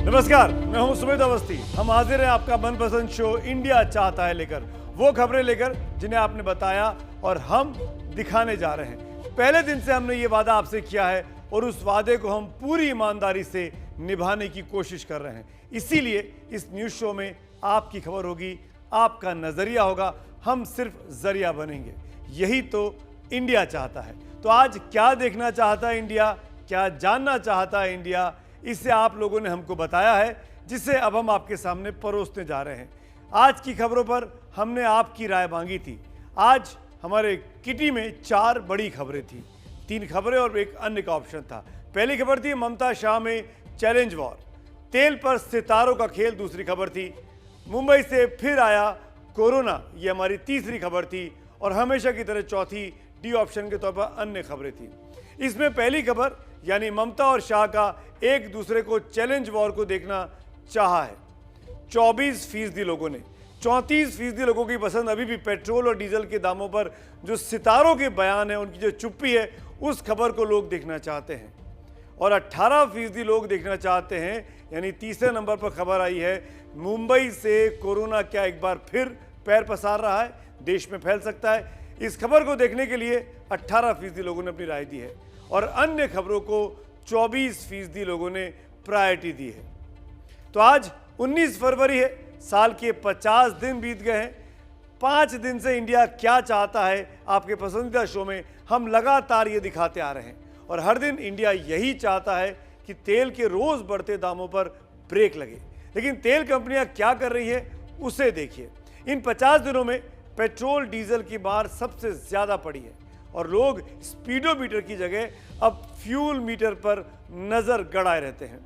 नमस्कार, मैं हूं सुमित अवस्थी। हम हाजिर हैं आपका मनपसंद शो इंडिया चाहता है लेकर, वो खबरें लेकर जिन्हें आपने बताया और हम दिखाने जा रहे हैं। पहले दिन से हमने ये वादा आपसे किया है और उस वादे को हम पूरी ईमानदारी से निभाने की कोशिश कर रहे हैं। इसीलिए इस न्यूज़ शो में आपकी खबर होगी, आपका नजरिया होगा, हम सिर्फ जरिया बनेंगे। यही तो इंडिया चाहता है। तो आज क्या देखना चाहता है इंडिया, क्या जानना चाहता है इंडिया, इसे आप लोगों ने हमको बताया है, जिसे अब हम आपके सामने परोसने जा रहे हैं। आज की खबरों पर हमने आपकी राय मांगी थी। आज हमारे किटी में 4 बड़ी खबरें थी, 3 खबरें और एक अन्य का ऑप्शन था। पहली खबर थी ममता शाह में चैलेंज वॉर, तेल पर सितारों का खेल। दूसरी खबर थी मुंबई से फिर आया कोरोना, ये हमारी तीसरी खबर थी। और हमेशा की तरह चौथी डी ऑप्शन के तौर पर अन्य खबरें थी। इसमें पहली खबर यानी ममता और शाह का एक दूसरे को चैलेंज वॉर को देखना चाहा है 24% लोगों ने। 34% लोगों की पसंद अभी भी पेट्रोल और डीजल के दामों पर जो सितारों के बयान है, उनकी जो चुप्पी है, उस खबर को लोग देखना चाहते हैं। और 18% लोग देखना चाहते हैं, यानी तीसरे नंबर पर खबर आई है मुंबई से कोरोना क्या एक बार फिर पैर पसार रहा है, देश में फैल सकता है। इस खबर को देखने के लिए 18% लोगों ने अपनी राय दी है और अन्य खबरों को 24% लोगों ने प्रायोरिटी दी है। तो आज 19 फरवरी है, साल के 50 दिन बीत गए हैं। 5 दिन से इंडिया क्या चाहता है आपके पसंदीदा शो में हम लगातार ये दिखाते आ रहे हैं और हर दिन इंडिया यही चाहता है कि तेल के रोज बढ़ते दामों पर ब्रेक लगे। लेकिन तेल कंपनियां क्या कर रही है उसे देखिए। इन 50 दिनों में पेट्रोल डीजल की मार सबसे ज्यादा पड़ी है और लोग स्पीडोमीटर की जगह अब फ्यूल मीटर पर नजर गड़ाए रहते हैं।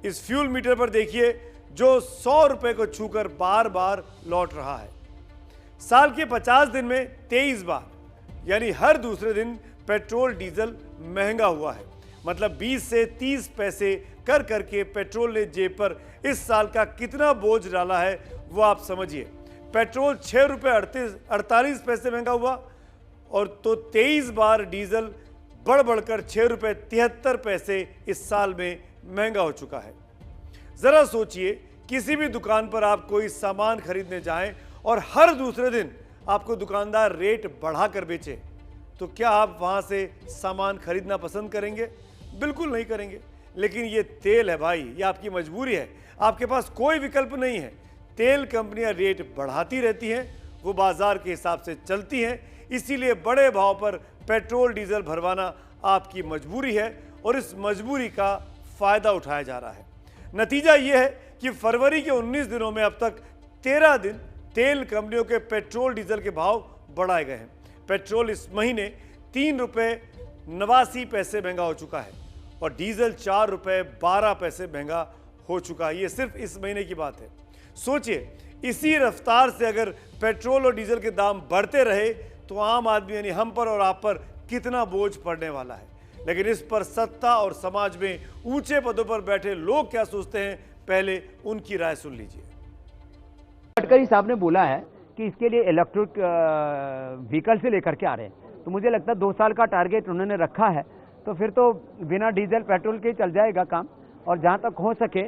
इस फ्यूल मीटर पर देखिए जो 100 रुपए को छूकर बार बार लौट रहा है। साल के 50 दिन में 23 बार, यानी हर दूसरे दिन पेट्रोल डीजल महंगा हुआ है। मतलब 20 से 30 पैसे कर करके पेट्रोल ने जेब पर इस साल का कितना बोझ डाला है वो आप समझिए। पेट्रोल 6 रुपये 48 पैसे महंगा हुआ और तो 23 बार डीजल बढ़ बढ़कर 6 रुपये 73 पैसे इस साल में महंगा हो चुका है। जरा सोचिए, किसी भी दुकान पर आप कोई सामान खरीदने जाएं और हर दूसरे दिन आपको दुकानदार रेट बढ़ाकर बेचे, तो क्या आप वहां से सामान खरीदना पसंद करेंगे? बिल्कुल नहीं करेंगे। लेकिन ये तेल है भाई, ये आपकी मजबूरी है, आपके पास कोई विकल्प नहीं है। तेल कंपनियां रेट बढ़ाती रहती हैं, वो बाजार के हिसाब से चलती हैं, इसीलिए बड़े भाव पर पेट्रोल डीजल भरवाना आपकी मजबूरी है और इस मजबूरी का फायदा उठाया जा रहा है। नतीजा ये है कि फरवरी के 19 दिनों में अब तक 13 दिन तेल कंपनियों के पेट्रोल डीजल के भाव बढ़ाए गए हैं। पेट्रोल इस महीने 3 रुपये 89 पैसे महंगा हो चुका है और डीजल 4 रुपये 12 पैसे महंगा हो चुका है। ये सिर्फ इस महीने की बात है। सोचिए, इसी रफ्तार से अगर पेट्रोल और डीजल के दाम बढ़ते रहे तो आम आदमी यानी हम पर और आप पर कितना बोझ पड़ने वाला है। लेकिन इस पर सत्ता और समाज में ऊंचे पदों पर बैठे लोग क्या सोचते हैं, पहले उनकी राय सुन लीजिए। गडकरी साहब ने बोला है कि इसके लिए इलेक्ट्रिक व्हीकल से लेकर के आ रहे हैं, तो मुझे लगता है 2 साल का टारगेट उन्होंने रखा है, तो फिर तो बिना डीजल पेट्रोल के चल जाएगा काम। और जहां तक हो सके,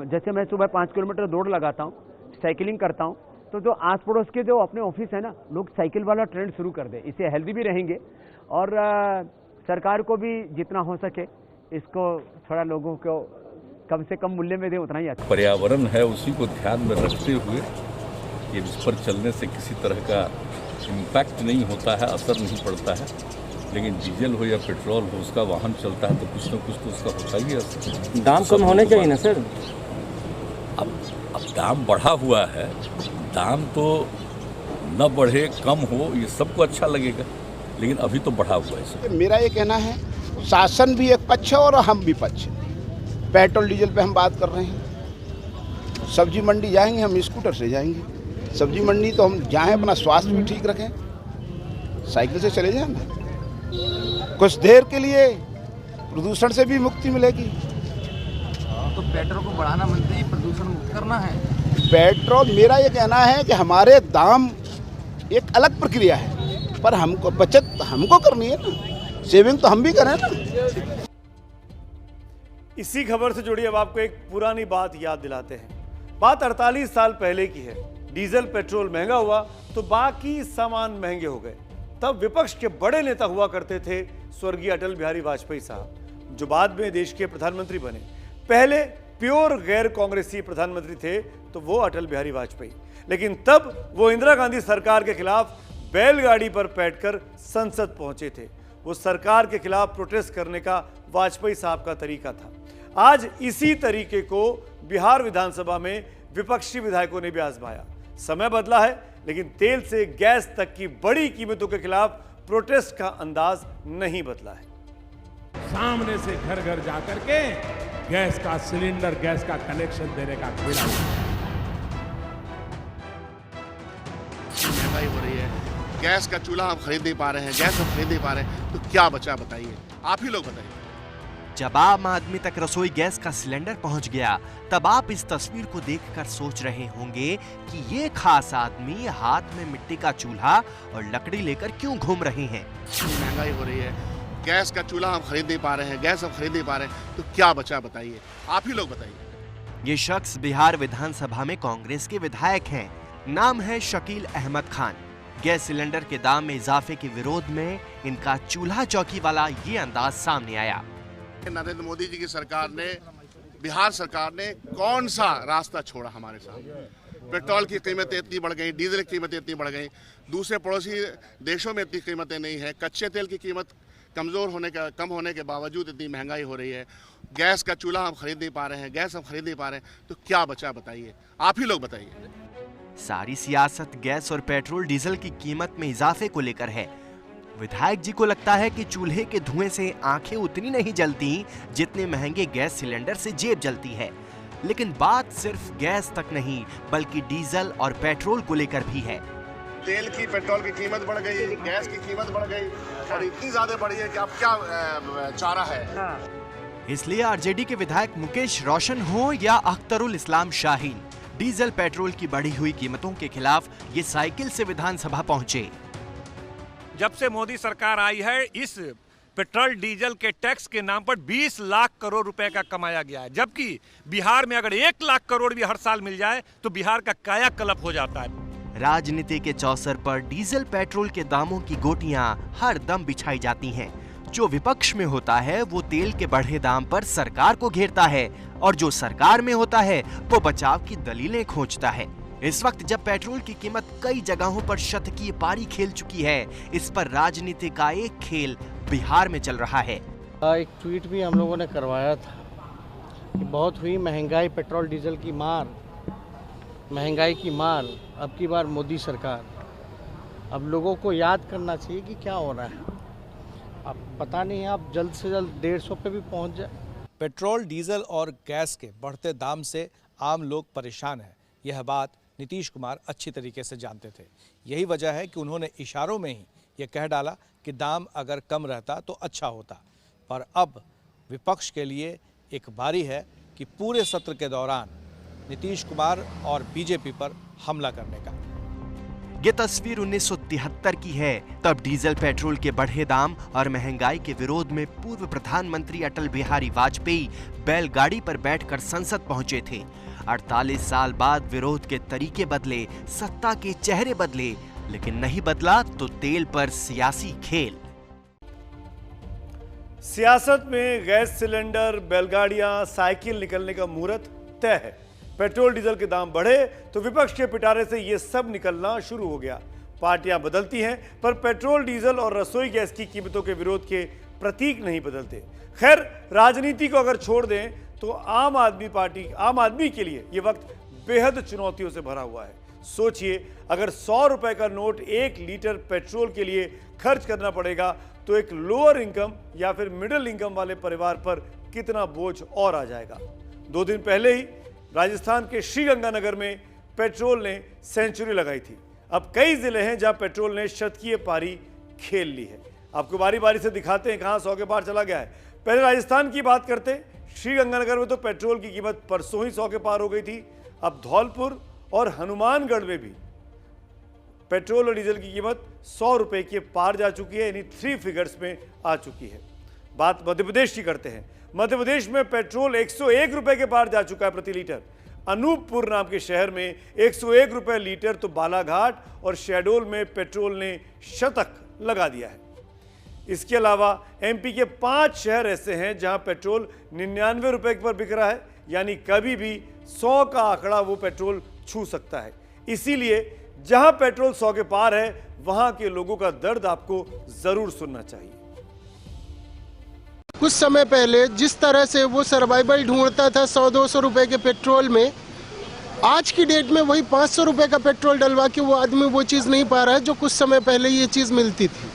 जैसे मैं सुबह 5 किलोमीटर दौड़ लगाता हूं, साइकिलिंग करता हूं, तो जो आस पड़ोस के जो अपने ऑफिस है ना, लोग साइकिल वाला ट्रेंड शुरू कर दे। इससे हेल्दी भी रहेंगे और सरकार को भी जितना हो सके इसको थोड़ा लोगों को कम से कम मूल्य में दे, उतना ही अच्छा। पर्यावरण है, उसी को ध्यान में रखते हुए ये इस पर चलने से किसी तरह का इम्पैक्ट नहीं होता है, असर नहीं पड़ता है। लेकिन डीजल हो या पेट्रोल हो, उसका वाहन चलता है तो कुछ न कुछ तो उसका होता ही है। दाम कम होने चाहिए ना सर। अब दाम बढ़ा हुआ है, दाम तो न बढ़े कम हो ये सबको अच्छा लगेगा, लेकिन अभी तो बढ़ा हुआ है। मेरा ये कहना है, शासन भी एक पक्ष है और हम भी पक्ष है। पेट्रोल डीजल पे हम बात कर रहे हैं, सब्जी मंडी जाएंगे हम स्कूटर से जाएंगे। सब्जी मंडी तो हम जाएं, अपना स्वास्थ्य भी ठीक रखें, साइकिल से चले जाएं ना, कुछ देर के लिए प्रदूषण से भी मुक्ति मिलेगी। तो पेट्रोल को बढ़ाना मतलब ही प्रदूषण मुक्त करना है। पेट्रोल, मेरा ये कहना है कि हमारे दाम एक अलग प्रक्रिया है, पर हमको बचत हमको करनी है ना, सेविंग तो हम भी करें ना। इसी खबर से जुड़ी अब आपको एक पुरानी बात याद दिलाते हैं। बात 48 साल पहले की है। डीजल पेट्रोल महंगा हुआ तो बाकी सामान महंगे हो गए। तब विपक्ष के बड़े नेता हुआ करते थे स्वर्गीय अटल बिहारी वाजपेयी साहब, जो बाद में देश के प्रधानमंत्री बने। पहले प्योर गैर कांग्रेसी प्रधानमंत्री थे तो वो अटल बिहारी वाजपेयी, लेकिन तब वो इंदिरा गांधी सरकार के खिलाफ बैलगाड़ी पर बैठकर संसद पहुंचे थे। वो सरकार के खिलाफ प्रोटेस्ट करने का वाजपेयी साहब का तरीका था। आज इसी तरीके को बिहार विधानसभा में विपक्षी विधायकों ने भी आजमाया। समय बदला है, लेकिन तेल से गैस तक की बड़ी कीमतों के खिलाफ प्रोटेस्ट का अंदाज नहीं बदला है। सामने से घर घर जाकर के गैस का सिलेंडर, गैस का कनेक्शन देने का बीड़ा महंगाई हो रही है, गैस का चूल्हा हम खरीद नहीं पा रहे हैं, गैस हम खरीद नहीं पा रहे हैं, तो क्या बचा बताइए, आप ही लोग बताइए। जब आम आदमी तक रसोई गैस का सिलेंडर पहुंच गया, तब आप इस तस्वीर को देखकर सोच रहे होंगे कि ये खास आदमी हाथ में मिट्टी का चूल्हा और लकड़ी लेकर क्यों घूम रहे हैं। महंगाई हो रही है, गैस का चूल्हा हम खरीद नहीं पा रहे हैं, गैस हम खरीद नहीं पा रहे हैं, तो क्या बचा बताइए, आप ही लोग बताइए। ये शख्स बिहार विधानसभा में कांग्रेस के विधायक हैं। नाम है शकील अहमद खान। गैस सिलेंडर के दाम में इजाफे के विरोध में इनका चूल्हा चौकी वाला ये अंदाज सामने आया। नरेंद्र मोदी जी की सरकार ने, बिहार सरकार ने कौन सा रास्ता छोड़ा हमारे साथ। पेट्रोल की कीमतें इतनी बढ़ गई, डीजल की कीमतें इतनी बढ़ गई, दूसरे पड़ोसी देशों में इतनी कीमतें नहीं है, कच्चे तेल की कीमत कम होने के बावजूद इतनी महंगाई हो रही है, गैस का चूल्हा हम खरीद नहीं पा रहे हैं, गैस हम खरीद नहीं पा रहे हैं, तो क्या बचा बताइए, आप ही लोग बताइए। सारी सियासत गैस और पेट्रोल डीजल की कीमत में इजाफे को लेकर है। विधायक जी को लगता है कि चूल्हे के धुएं से आंखें उतनी नहीं जलती जितने महंगे गैस सिलेंडर से जेब जलती है। लेकिन बात सिर्फ गैस तक नहीं, बल्कि डीजल और पेट्रोल को लेकर भी है। तेल की, पेट्रोल की कीमत बढ़ गई, गैस की कीमत बढ़ गई और इतनी ज्यादा बढ़ी है कि अब क्या चारा है। इसलिए आरजेडी के विधायक मुकेश रोशन हो या अख्तरुल इस्लाम शाहीन, डीजल पेट्रोल की बढ़ी हुई कीमतों के खिलाफ ये साइकिल से विधानसभा पहुंचे। जब से मोदी सरकार आई है, इस पेट्रोल डीजल के टैक्स के नाम पर 20 लाख करोड़ रुपए का कमाया गया है, जबकि बिहार में अगर 1 लाख करोड़ भी हर साल मिल जाए तो बिहार का कायाकल्प हो जाता है। राजनीति के चौसर पर डीजल पेट्रोल के दामों की गोटियां हर दम बिछाई जाती हैं। जो विपक्ष में होता है वो तेल के बढ़े दाम पर सरकार को घेरता है, और जो सरकार में होता है वो बचाव की दलीलें खोजता है। इस वक्त जब पेट्रोल की कीमत कई जगहों पर शतकीय पारी खेल चुकी है, इस पर राजनीति का एक खेल बिहार में चल रहा है। एक ट्वीट भी हम लोगों ने करवाया था कि बहुत हुई महंगाई, पेट्रोल डीजल की मार, महंगाई की मार, अब की बार मोदी सरकार। अब लोगों को याद करना चाहिए कि क्या हो रहा है। अब पता नहीं, आप जल्द से जल्द 150 पे भी पहुंच जाए। पेट्रोल, डीजल और गैस के बढ़ते दाम से आम लोग परेशान हैं। यह बात नीतीश कुमार अच्छी तरीके से जानते थे। यही वजह है कि उन्होंने इशारों में ही ये कह डाला कि दाम अगर कम रहता तो अच्छा होता। पर अब विपक्ष के लिए एक बारी है कि पूरे सत्र के दौरान नीतीश कुमार और बीजेपी पर हमला करने का। ये तस्वीर 1973 की है। तब डीजल पेट्रोल के बढ़े दाम और महंगाई के विरोध में पूर्व प्रधानमंत्री अटल बिहारी वाजपेयी बैलगाड़ी पर बैठकर संसद पहुंचे थे। 48 साल बाद विरोध के तरीके बदले, सत्ता के चेहरे बदले, लेकिन नहीं बदला तो तेल पर सियासी खेल। सियासत में गैस सिलेंडर, बैलगाड़ियां, साइकिल निकलने का मुहूर्त तय है। पेट्रोल डीजल के दाम बढ़े तो विपक्ष के पिटारे से ये सब निकलना शुरू हो गया। पार्टियां बदलती हैं, पर पेट्रोल, डीजल और रसोई गैस की कीमतों के विरोध के प्रतीक नहीं बदलते। खैर, राजनीति को अगर छोड़ दें तो आम आदमी के लिए ये वक्त बेहद चुनौतियों से भरा हुआ है। सोचिए, अगर 100 रुपए का नोट 1 लीटर पेट्रोल के लिए खर्च करना पड़ेगा तो एक लोअर इनकम या फिर मिडिल इनकम वाले परिवार पर कितना बोझ और आ जाएगा। 2 दिन पहले ही राजस्थान के श्रीगंगानगर में पेट्रोल ने सेंचुरी लगाई थी। अब कई जिले हैं जहां पेट्रोल ने शतकीय पारी खेल ली है। आपको बारी बारी से दिखाते हैं कहां 100 के पार चला गया है। पहले राजस्थान की बात करते हैं। श्रीगंगानगर में तो पेट्रोल की कीमत परसों ही 100 के पार हो गई थी। अब धौलपुर और हनुमानगढ़ में भी पेट्रोल और डीजल की कीमत 100 रुपए के पार जा चुकी है, यानी 3 फिगर्स में आ चुकी है। बात मध्य प्रदेश की करते हैं। मध्य प्रदेश में पेट्रोल 101 रुपए के पार जा चुका है प्रति लीटर। अनूपपुर नाम के शहर में 101 रुपए लीटर, तो बालाघाट और शहडोल में पेट्रोल ने शतक लगा दिया है। इसके अलावा एमपी के 5 शहर ऐसे हैं जहां पेट्रोल 99 रुपए पर बिक रहा है, यानी कभी भी 100 का आंकड़ा वो पेट्रोल छू सकता है। इसीलिए जहां पेट्रोल 100 के पार है वहां के लोगों का दर्द आपको जरूर सुनना चाहिए। कुछ समय पहले जिस तरह से वो सर्वाइवल ढूंढता था 100-200 रुपए के पेट्रोल में, आज की डेट में वही 500 रुपए का पेट्रोल डलवा के वो आदमी वो चीज़ नहीं पा रहा है जो कुछ समय पहले ये चीज़ मिलती थी।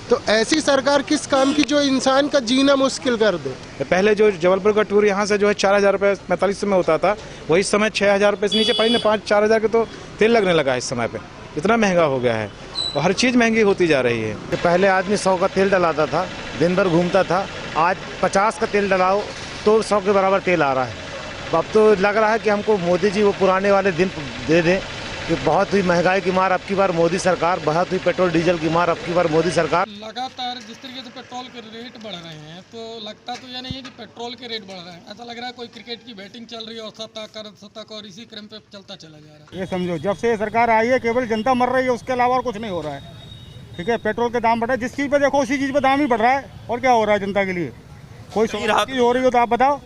तो ऐसी सरकार किस काम की जो इंसान का जीना मुश्किल कर दे। पहले जो जबलपुर का टूर यहाँ से जो है 4,000 रुपये 45 में होता था, वही समय 6,000 रुपये से नीचे पड़ी ना, 5-4 हज़ार के तो तेल लगने लगा है इस समय पे। इतना महंगा हो गया है और हर चीज़ महंगी होती जा रही है। पहले आदमी 100 का तेल डलाता था, दिन भर घूमता था, आज 50 का तेल डलाओ तो 100 के बराबर तेल आ रहा है। अब तो लग रहा है कि हमको मोदी जी वो पुराने वाले दिन दे दें कि बहुत हुई महंगाई की मार अब की बार मोदी सरकार, बहुत हुई पेट्रोल डीजल की मार अब की बार मोदी सरकार। लगातार जिस तरीके से पेट्रोल के रेट बढ़ रहे हैं तो लगता तो यह नहीं है कि पेट्रोल के रेट बढ़ रहे हैं, ऐसा लग रहा है कोई क्रिकेट की बैटिंग चल रही है और शतक और इसी क्रम पे चलता चला जा रहा है। ये समझो जब से सरकार आई है केवल जनता मर रही है, उसके अलावा और कुछ नहीं हो रहा है। ठीक है, पेट्रोल के दाम बढ़ रहे हैं, जिस चीज़ पे देखो उसी चीज़ पे दाम ही बढ़ रहा है। और क्या हो रहा है जनता के लिए? कोई चीज हो रही हो तो आप बताओ।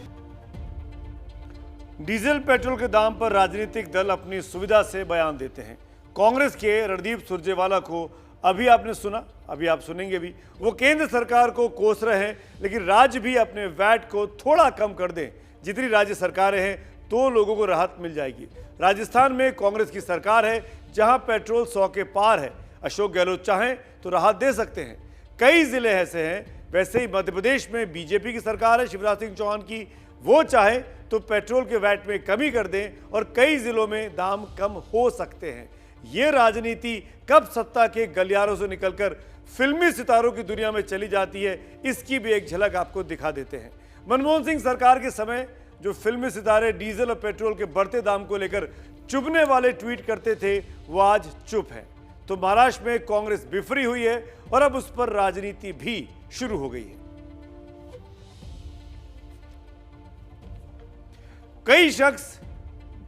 डीजल पेट्रोल के दाम पर राजनीतिक दल अपनी सुविधा से बयान देते हैं। कांग्रेस के रणदीप सुरजेवाला को अभी आपने सुना, अभी आप सुनेंगे भी। वो केंद्र सरकार को कोस रहे हैं, लेकिन राज्य भी अपने वैट को थोड़ा कम कर दें। जितनी राज्य सरकारें हैं तो लोगों को राहत मिल जाएगी। राजस्थान में कांग्रेस की सरकार है जहां पेट्रोल 100 के पार है। अशोक गहलोत चाहें तो राहत दे सकते हैं। कई जिले ऐसे हैं। वैसे ही मध्य प्रदेश में बीजेपी की सरकार है शिवराज सिंह चौहान की, वो चाहे तो पेट्रोल के वैट में कमी कर दें और कई जिलों में दाम कम हो सकते हैं। ये राजनीति कब सत्ता के गलियारों से निकलकर फिल्मी सितारों की दुनिया में चली जाती है, इसकी भी एक झलक आपको दिखा देते हैं। मनमोहन सिंह सरकार के समय जो फिल्मी सितारे डीजल और पेट्रोल के बढ़ते दाम को लेकर चुभने वाले ट्वीट करते थे, वो आज चुप हैं। तो महाराष्ट्र में कांग्रेस बिफरी हुई है और अब उस पर राजनीति भी शुरू हो गई है। कई शख्स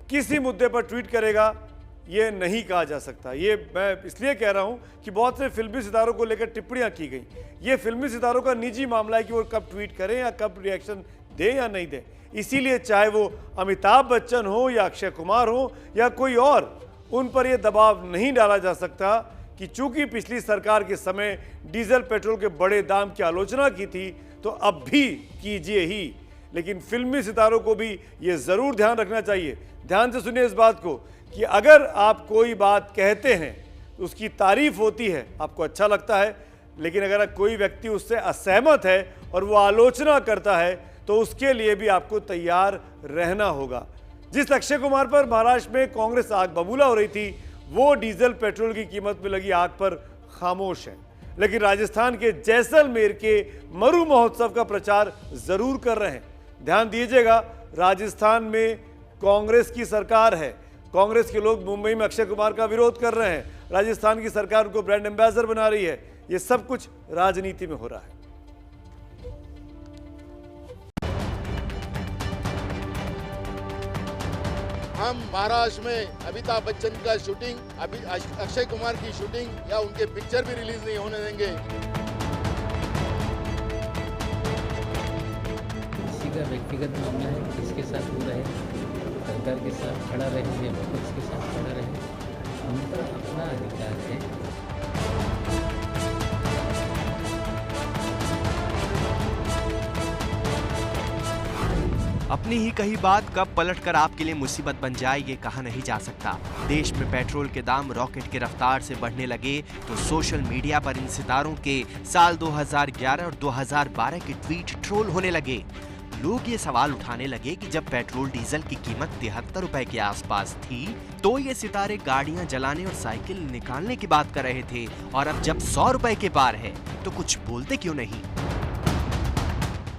किसी मुद्दे पर ट्वीट करेगा, यह नहीं कहा जा सकता। ये मैं इसलिए कह रहा हूं कि बहुत से फिल्मी सितारों को लेकर टिप्पणियां की गई। ये फिल्मी सितारों का निजी मामला है कि वो कब ट्वीट करें या कब रिएक्शन दें या नहीं दें। इसीलिए चाहे वो अमिताभ बच्चन हो या अक्षय कुमार हो या कोई और, उन पर यह दबाव नहीं डाला जा सकता कि चूंकि पिछली सरकार के समय डीजल पेट्रोल के बड़े दाम की आलोचना की थी तो अब भी कीजिए ही। लेकिन फिल्मी सितारों को भी ये जरूर ध्यान रखना चाहिए। ध्यान से सुनिए इस बात को कि अगर आप कोई बात कहते हैं तो उसकी तारीफ होती है, आपको अच्छा लगता है, लेकिन अगर कोई व्यक्ति उससे असहमत है और वो आलोचना करता है तो उसके लिए भी आपको तैयार रहना होगा। जिस अक्षय कुमार पर महाराष्ट्र में कांग्रेस आग बबूला हो रही थी, वो डीजल पेट्रोल की कीमत में लगी आग पर खामोश है, लेकिन राजस्थान के जैसलमेर के मरु महोत्सव का प्रचार जरूर कर रहे हैं। ध्यान दीजिएगा, राजस्थान में कांग्रेस की सरकार है। कांग्रेस के लोग मुंबई में अक्षय कुमार का विरोध कर रहे हैं। राजस्थान की सरकार उनको ब्रांड एम्बेसडर बना रही है। ये सब कुछ राजनीति में हो रहा है। हम महाराष्ट्र में अमिताभ बच्चन का शूटिंग, अभी अक्षय कुमार की शूटिंग या उनके पिक्चर भी रिलीज नहीं होने देंगे। किसी का व्यक्तिगत मामला है, किसके साथ हो रहे, सरकार के साथ खड़ा रहे या विपक्ष के साथ खड़ा रहे, उनका अपना अधिकार है। अपनी ही कही बात कब पलटकर आपके लिए मुसीबत बन जाए ये कहा नहीं जा सकता। देश में पेट्रोल के दाम रॉकेट की रफ्तार से बढ़ने लगे तो सोशल मीडिया पर इन सितारों के साल 2011 और 2012 के ट्वीट ट्रोल होने लगे। लोग ये सवाल उठाने लगे कि जब पेट्रोल डीजल की कीमत 73 रुपए के आसपास थी तो ये सितारे गाड़ियां जलाने और साइकिल निकालने की बात कर रहे थे, और अब जब 100 रुपए के पार है तो कुछ बोलते क्यों नहीं।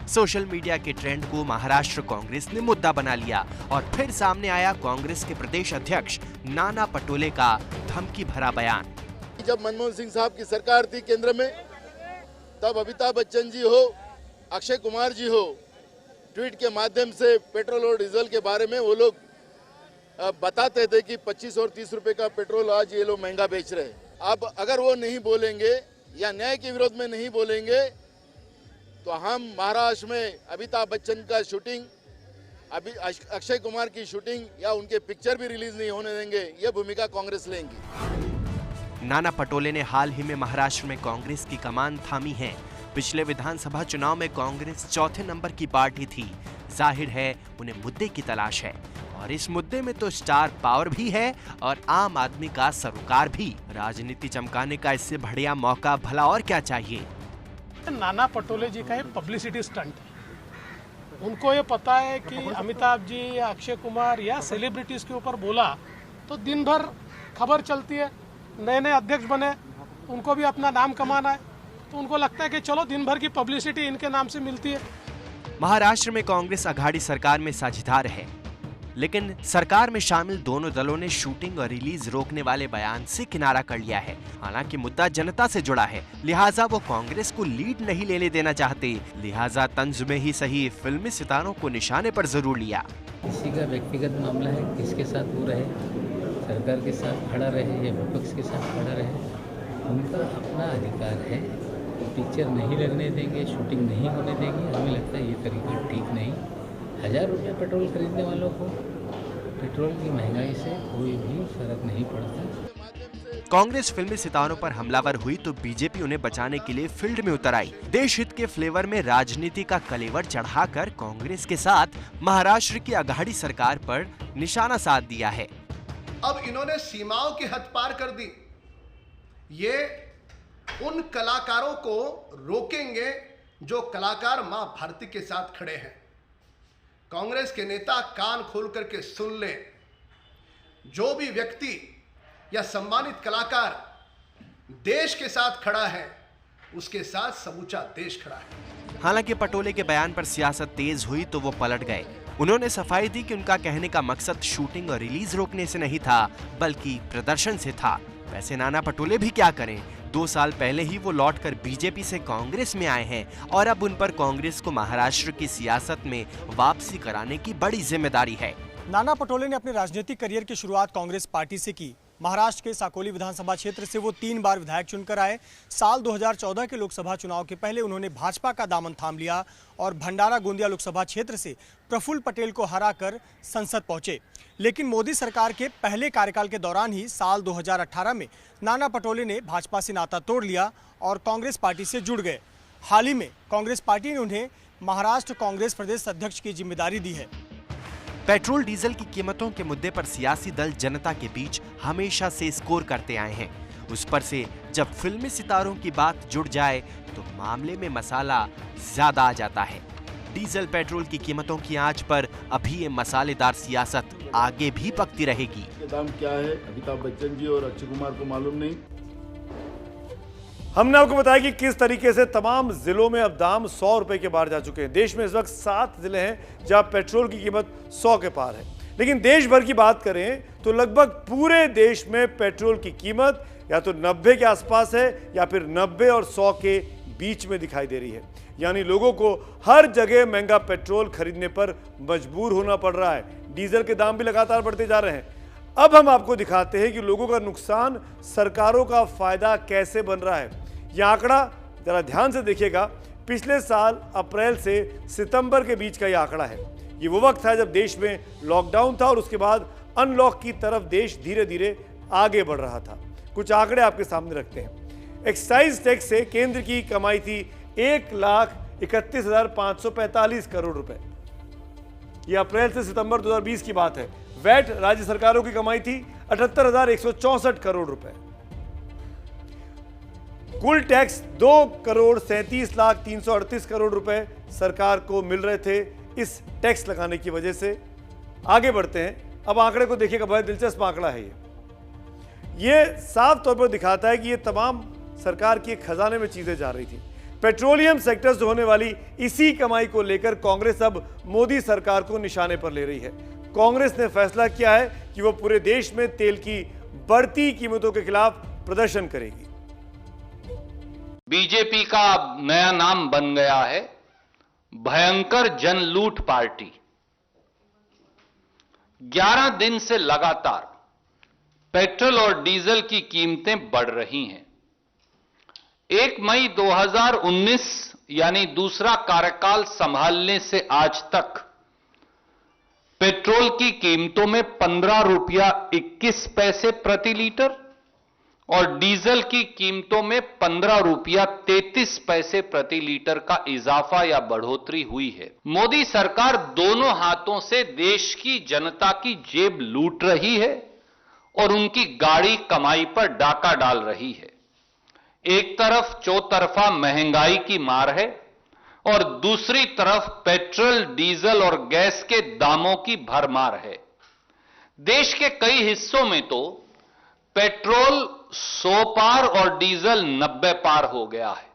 सोशल मीडिया के ट्रेंड को महाराष्ट्र कांग्रेस ने मुद्दा बना लिया और फिर सामने आया कांग्रेस के प्रदेश अध्यक्ष नाना पटोले का धमकी भरा बयान। जब मनमोहन सिंह साहब की सरकार थी केंद्र में, तब अमिताभ बच्चन जी हो, अक्षय कुमार जी हो, ट्वीट के माध्यम से पेट्रोल और डीजल के बारे में वो लोग बताते थे कि 25 और 30 रुपए का पेट्रोल आज ये लोग महंगा बेच रहे हैं। अब अगर वो नहीं बोलेंगे या न्याय के विरोध में नहीं बोलेंगे तो हम महाराष्ट्र में अमिताभ बच्चन का शूटिंग, अभी अक्षय कुमार की शूटिंग या उनके पिक्चर भी रिलीज नहीं होने देंगे। ये भूमिका कांग्रेस लेंगी। नाना पटोले ने हाल ही में महाराष्ट्र में कांग्रेस की कमान थामी है। पिछले विधानसभा चुनाव में कांग्रेस चौथे नंबर की पार्टी थी। जाहिर है उन्हें मुद्दे की तलाश है और इस मुद्दे में तो स्टार पावर भी है और आम आदमी का सरोकार भी। राजनीति चमकाने का इससे बढ़िया मौका भला और क्या चाहिए। नाना पटोले जी का ये पब्लिसिटी स्टंट है। उनको ये पता है कि अमिताभ जी या अक्षय कुमार या सेलिब्रिटीज के ऊपर बोला तो दिन भर खबर चलती है, नए नए अध्यक्ष बने, उनको भी अपना नाम कमाना है, तो उनको लगता है कि चलो दिन भर की पब्लिसिटी इनके नाम से मिलती है। महाराष्ट्र में कांग्रेस अघाड़ी सरकार में साझेदार है, लेकिन सरकार में शामिल दोनों दलों ने शूटिंग और रिलीज रोकने वाले बयान से किनारा कर लिया है। हालांकि मुद्दा जनता से जुड़ा है, लिहाजा वो कांग्रेस को लीड नहीं लेने देना चाहते। लिहाजा तंज में ही सही फिल्मी सितारों को निशाने पर जरूर लिया। किसी का व्यक्तिगत मामला है, किसके साथ वो रहे, सरकार के साथ खड़ा रहे या विपक्ष के साथ खड़ा रहे, उनका अपना अधिकार है। पिक्चर नहीं लगने देंगे, शूटिंग नहीं होने देंगे, हमें लगता है ये तरीका ठीक नहीं। 1000 रुपये पेट्रोल खरीदने वालों को पेट्रोल की महंगाई से कोई भी फर्क नहीं पड़ता। कांग्रेस फिल्मी सितारों पर हमलावर हुई तो बीजेपी उन्हें बचाने के लिए फील्ड में उतर आई। देश हित के फ्लेवर में राजनीति का कलेवर चढ़ाकर कांग्रेस के साथ महाराष्ट्र की अघाड़ी सरकार पर निशाना साध दिया है। अब इन्होंने सीमाओं की हद पार कर दी। ये उन कलाकारों को रोकेंगे जो कलाकार मां भारती के साथ खड़े हैं। कांग्रेस के नेता कान खोल करके सुन लें, जो भी व्यक्ति या सम्मानित कलाकार देश के साथ खड़ा है उसके साथ समूचा देश खड़ा है। हालांकि पटोले के बयान पर सियासत तेज हुई तो वो पलट गए। उन्होंने सफाई दी कि उनका कहने का मकसद शूटिंग और रिलीज रोकने से नहीं था, बल्कि प्रदर्शन से था। वैसे नाना पटोले भी क्या करें, 2 साल पहले ही वो लौटकर बीजेपी से कांग्रेस में आए हैं और अब उन पर कांग्रेस को महाराष्ट्र की सियासत में वापसी कराने की बड़ी जिम्मेदारी है। नाना पटोले ने अपने राजनीतिक करियर की शुरुआत कांग्रेस पार्टी से की। महाराष्ट्र के साकोली विधानसभा क्षेत्र से वो 3 बार विधायक चुनकर आए। साल 2014 के लोकसभा चुनाव के पहले उन्होंने भाजपा का दामन थाम लिया और भंडारा गोंदिया लोकसभा क्षेत्र से प्रफुल्ल पटेल को हराकर संसद पहुंचे। लेकिन मोदी सरकार के पहले कार्यकाल के दौरान ही साल 2018 में नाना पटोले ने भाजपा से नाता तोड़ लिया और कांग्रेस पार्टी से जुड़ गए। हाल ही में कांग्रेस पार्टी ने उन्हें महाराष्ट्र कांग्रेस प्रदेश अध्यक्ष की जिम्मेदारी दी है। पेट्रोल डीजल की कीमतों के मुद्दे पर सियासी दल जनता के बीच हमेशा से स्कोर करते आए हैं। उस पर से जब फिल्मी सितारों की बात जुड़ जाए तो मामले में मसाला ज्यादा आ जाता है। डीजल पेट्रोल की कीमतों की आंच पर अभी ये मसालेदार सियासत आगे भी पकती रहेगी। दाम क्या है अमिताभ बच्चन जी और अक्षय कुमार को मालूम नहीं। हमने आपको बताया कि किस तरीके से तमाम जिलों में अब दाम 100 रुपए के पार जा चुके हैं। देश में इस वक्त 7 जिले हैं जहां पेट्रोल की कीमत 100 के पार है। लेकिन देश भर की बात करें तो लगभग पूरे देश में पेट्रोल की कीमत या तो 90 के आसपास है या फिर 90 और 100 के बीच में दिखाई दे रही है। यानी लोगों को हर जगह महंगा पेट्रोल खरीदने पर मजबूर होना पड़ रहा है। डीजल के दाम भी लगातार बढ़ते जा रहे हैं। अब हम आपको दिखाते हैं कि लोगों का नुकसान सरकारों का फायदा कैसे बन रहा है। यह आंकड़ा जरा ध्यान से देखिएगा। पिछले साल अप्रैल से सितंबर के बीच का यह आंकड़ा है। ये वो वक्त था जब देश में लॉकडाउन था और उसके बाद अनलॉक की तरफ देश धीरे धीरे आगे बढ़ रहा था। कुछ आंकड़े आपके सामने रखते हैं। एक्साइज टैक्स से केंद्र की कमाई थी 1,31,545 करोड़ रुपए। यह अप्रैल से सितंबर 2020 की बात है। वैट राज्य सरकारों की कमाई थी 78,164 करोड़ रुपए। कुल टैक्स 2,37,338 करोड़ रुपए सरकार को मिल रहे थे इस टैक्स लगाने की वजह से। आगे बढ़ते हैं। अब आंकड़े को देखिएगा, बहुत दिलचस्प आंकड़ा है ये साफ तौर पर दिखाता है कि ये तमाम सरकार के खजाने में चीजें जा रही थी। पेट्रोलियम सेक्टर से होने वाली इसी कमाई को लेकर कांग्रेस अब मोदी सरकार को निशाने पर ले रही है। कांग्रेस ने फैसला किया है कि वो पूरे देश में तेल की बढ़ती कीमतों के खिलाफ प्रदर्शन करेगी। बीजेपी का नया नाम बन गया है भयंकर जन लूट पार्टी 11 दिन से लगातार पेट्रोल और डीजल की कीमतें बढ़ रही हैं। 1 मई 2019 यानी दूसरा कार्यकाल संभालने से आज तक पेट्रोल की कीमतों में 15 रुपया 21 पैसे प्रति लीटर और डीजल की कीमतों में 15 रुपया 33 पैसे प्रति लीटर का इजाफा या बढ़ोतरी हुई है। मोदी सरकार दोनों हाथों से देश की जनता की जेब लूट रही है और उनकी गाड़ी कमाई पर डाका डाल रही है। एक तरफ चौतरफा महंगाई की मार है और दूसरी तरफ पेट्रोल, डीजल और गैस के दामों की भरमार है। देश के कई हिस्सों में तो पेट्रोल 100 पार और डीजल 90 पार हो गया है।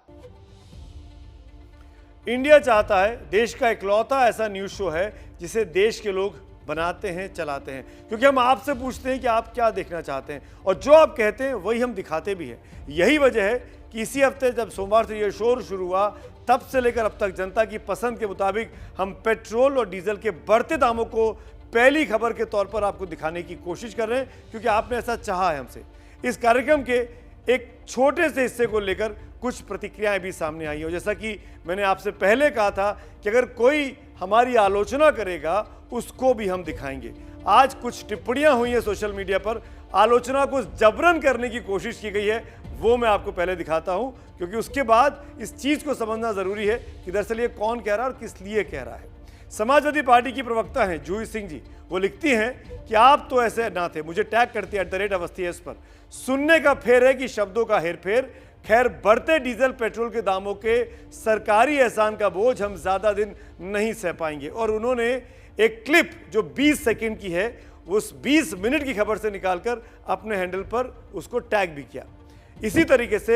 इंडिया चाहता है देश का इकलौता ऐसा न्यूज शो है जिसे देश के लोग बनाते हैं, चलाते हैं, क्योंकि हम आपसे पूछते हैं कि आप क्या देखना चाहते हैं और जो आप कहते हैं वही हम दिखाते भी हैं। यही वजह है कि इसी हफ्ते जब सोमवार से यह शो शुरू हुआ तब से लेकर अब तक जनता की पसंद के मुताबिक हम पेट्रोल और डीजल के बढ़ते दामों को पहली खबर के तौर पर आपको दिखाने की कोशिश कर रहे हैं, क्योंकि आपने ऐसा चाहा है हमसे। इस कार्यक्रम के एक छोटे से हिस्से को लेकर कुछ प्रतिक्रियाएं भी सामने आई हैं। जैसा कि मैंने आपसे पहले कहा था कि अगर कोई हमारी आलोचना करेगा उसको भी हम दिखाएंगे। आज कुछ टिप्पणियां हुई हैं सोशल मीडिया पर, आलोचना को जबरन करने की कोशिश की गई है, वो मैं आपको पहले दिखाता हूं, क्योंकि उसके बाद इस चीज को समझना जरूरी है कि दरअसल ये कौन कह रहा है और किस लिए कह रहा है। समाजवादी पार्टी की प्रवक्ता हैं जूही सिंह जी, वो लिखती हैं कि आप तो ऐसे ना थे, मुझे टैग करती है @अवस्थी इस पर। सुनने का फेर है कि शब्दों का हेरफेर। खैर, बढ़ते डीजल पेट्रोल के दामों के सरकारी एहसान का बोझ हम ज्यादा दिन नहीं सह पाएंगे। और उन्होंने एक क्लिप जो 20 सेकंड की है उस 20 मिनट की खबर से निकालकर अपने हैंडल पर उसको टैग भी किया। इसी तरीके से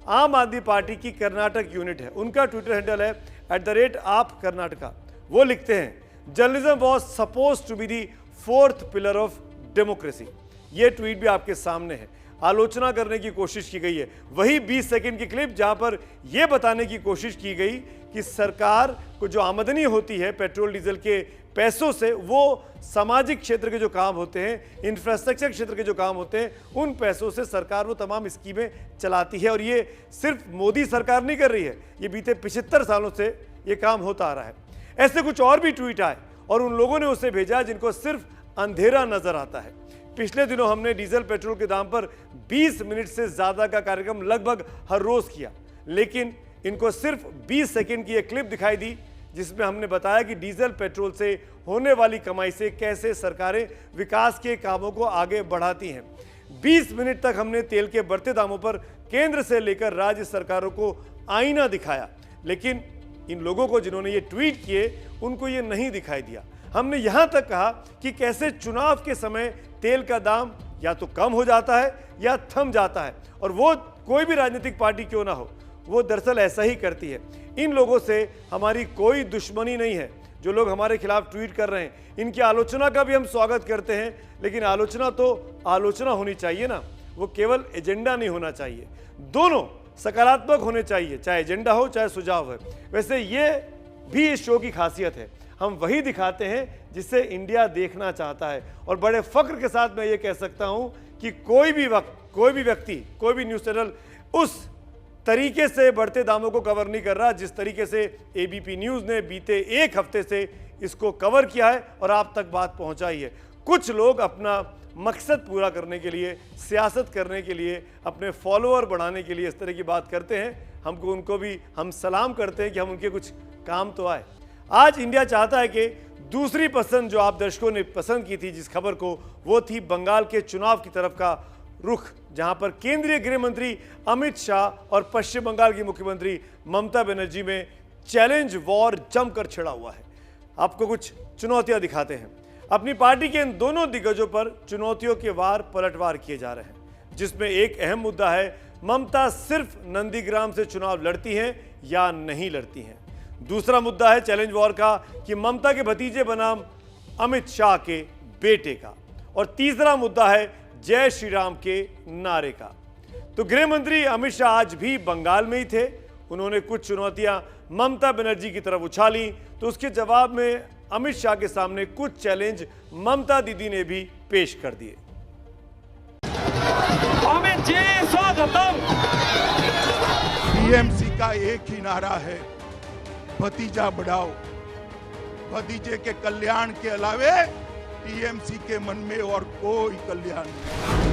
आम आदमी पार्टी की कर्नाटक यूनिट है, उनका ट्विटर हैंडल है @आप कर्नाटका। वो लिखते हैं journalism was suppose to be the 4th pillar of democracy. ये ट्वीट भी आपके सामने है। आलोचना करने की कोशिश की गई है, वही 20 सेकंड की क्लिप जहां पर यह बताने की कोशिश की गई कि सरकार को जो आमदनी होती है पेट्रोल डीजल के पैसों से, वो सामाजिक क्षेत्र के जो काम होते हैं, इंफ्रास्ट्रक्चर क्षेत्र के जो काम होते हैं, उन पैसों से सरकार वो तमाम स्कीमें चलाती है। और ये सिर्फ मोदी सरकार नहीं कर रही है, ये बीते 75 सालों से ये काम होता आ रहा है। ऐसे कुछ और भी ट्वीट आए और उन लोगों ने उसे भेजा जिनको सिर्फ अंधेरा नजर आता है। पिछले दिनों हमने डीजल पेट्रोल के दाम पर 20 मिनट से ज्यादा का कार्यक्रम लगभग हर रोज किया, लेकिन इनको सिर्फ 20 सेकंड की एक क्लिप दिखाई दी जिसमें हमने बताया कि डीजल पेट्रोल से होने वाली कमाई से कैसे सरकारें विकास के कामों को आगे बढ़ाती हैं। 20 मिनट तक हमने तेल के बढ़ते दामों पर केंद्र से लेकर राज्य सरकारों को आईना दिखाया, लेकिन इन लोगों को जिन्होंने ये ट्वीट किए उनको ये नहीं दिखाई दिया। हमने यहां तक कहा कि कैसे चुनाव के समय तेल का दाम या तो कम हो जाता है या थम जाता है, और वो कोई भी राजनीतिक पार्टी क्यों ना हो, वो दरअसल ऐसा ही करती है। इन लोगों से हमारी कोई दुश्मनी नहीं है। जो लोग हमारे खिलाफ ट्वीट कर रहे हैं, इनकी आलोचना का भी हम स्वागत करते हैं, लेकिन आलोचना तो आलोचना होनी चाहिए ना, वो केवल एजेंडा नहीं होना चाहिए। दोनों सकारात्मक होने चाहिए, चाहे एजेंडा हो चाहे सुझाव है। वैसे ये भी इस शो की खासियत है, हम वही दिखाते हैं जिसे इंडिया देखना चाहता है। और बड़े फख्र के साथ मैं ये कह सकता हूं कि कोई भी वक्त, कोई भी व्यक्ति, कोई भी न्यूज़ चैनल उस तरीके से बढ़ते दामों को कवर नहीं कर रहा जिस तरीके से एबीपी न्यूज़ ने बीते एक हफ्ते से इसको कवर किया है और आप तक बात पहुंचाई है। कुछ लोग अपना मकसद पूरा करने के लिए, सियासत करने के लिए, अपने फॉलोअर बढ़ाने के लिए इस तरह की बात करते हैं। हमको उनको भी हम सलाम करते हैं कि हम उनके कुछ काम तो आए। आज इंडिया चाहता है कि दूसरी पसंद जो आप दर्शकों ने पसंद की थी जिस खबर को, वो थी बंगाल के चुनाव की तरफ का रुख, जहां पर केंद्रीय गृह मंत्री अमित शाह और पश्चिम बंगाल की मुख्यमंत्री ममता बनर्जी में चैलेंज वॉर जमकर छिड़ा हुआ है। आपको कुछ चुनौतियां दिखाते हैं। अपनी पार्टी के इन दोनों दिग्गजों पर चुनौतियों के वार पलटवार किए जा रहे हैं, जिसमें एक अहम मुद्दा है ममता सिर्फ नंदीग्राम से चुनाव लड़ती हैं या नहीं लड़ती हैं। दूसरा मुद्दा है चैलेंज वॉर का कि ममता के भतीजे बनाम अमित शाह के बेटे का। और तीसरा मुद्दा है जय श्री राम के नारे का। तो गृह मंत्री अमित शाह आज भी बंगाल में ही थे। उन्होंने कुछ चुनौतियां ममता बनर्जी की तरफ उछाली, तो उसके जवाब में अमित शाह के सामने कुछ चैलेंज ममता दीदी ने भी पेश कर दिए। अमित जी स्वागतम। टीएमसी का एक ही नारा है, भतीजा बढ़ाओ। भतीजे के कल्याण के अलावे टीएमसी के मन में और कोई कल्याण नहीं।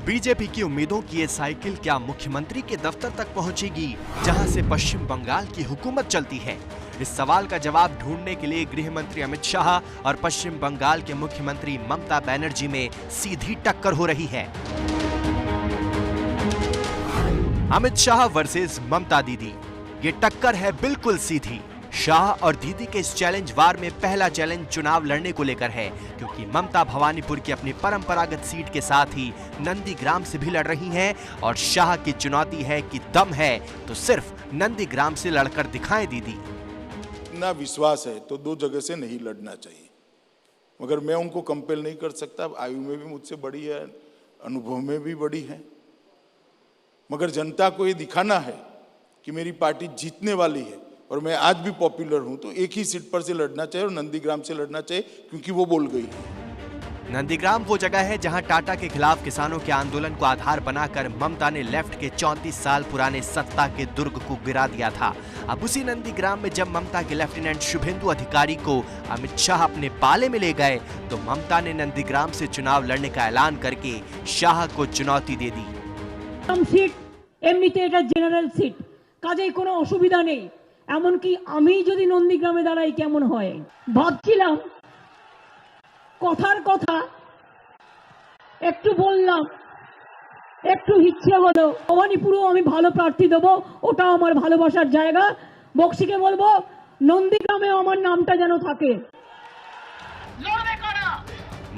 बीजेपी की उम्मीदों की ये साइकिल क्या मुख्यमंत्री के दफ्तर तक पहुंचेगी, जहां से पश्चिम बंगाल की हुकूमत चलती है? इस सवाल का जवाब ढूंढने के लिए गृह मंत्री अमित शाह और पश्चिम बंगाल के मुख्यमंत्री ममता बनर्जी में सीधी टक्कर हो रही है। अमित शाह वर्सेस ममता दीदी, ये टक्कर है बिल्कुल सीधी। शाह और दीदी के इस चैलेंज वार में पहला चैलेंज चुनाव लड़ने को लेकर है, क्योंकि ममता भवानीपुर की अपनी परंपरागत सीट के साथ ही नंदीग्राम से भी लड़ रही हैं और शाह की चुनौती है कि दम है तो सिर्फ नंदीग्राम से लड़कर दिखाएं दीदी। इतना विश्वास है तो दो जगह से नहीं लड़ना चाहिए, मगर मैं उनको कंपेल नहीं कर सकता। आयु में भी मुझसे बड़ी है, अनुभव में भी बड़ी है, मगर जनता को ये दिखाना है कि मेरी पार्टी जीतने वाली है और मैं आज भी पॉपुलर हूं, तो एक ही सीट पर से लड़ना चाहिए और नंदीग्राम से लड़ना चाहिए, क्योंकि वो बोल गई है। नंदीग्राम वो जगह है जहां टाटा के खिलाफ किसानों के आंदोलन को आधार बनाकर ममता ने लेफ्ट के 34 साल पुराने सत्ता के दुर्ग को गिरा दिया था। अब उसी नंदीग्राम में जब ममता के लेफ्टिनेंट शुभेंदु अधिकारी को अमित शाह अपने पाले में ले गए, तो ममता ने नंदीग्राम से चुनाव लड़ने का ऐलान करके शाह को चुनौती दे दी। सीट एमनिते এটা জেনারেল সিট, কাজেই কোনো অসুবিধা নেই। এমনকি আমি যদি নন্দীগ্রামে দাঁড়াই কেমন হয় ভাবছিলাম, কথার কথা একটু বললাম, একটু ইচ্ছে হলো ভবানীপুরেও আমি ভালো প্রার্থী দেব, ওটা আমার ভালোবাসার জায়গা। বক্সিকে বলবো নন্দীগ্রামেও আমার নামটা যেন থাকে।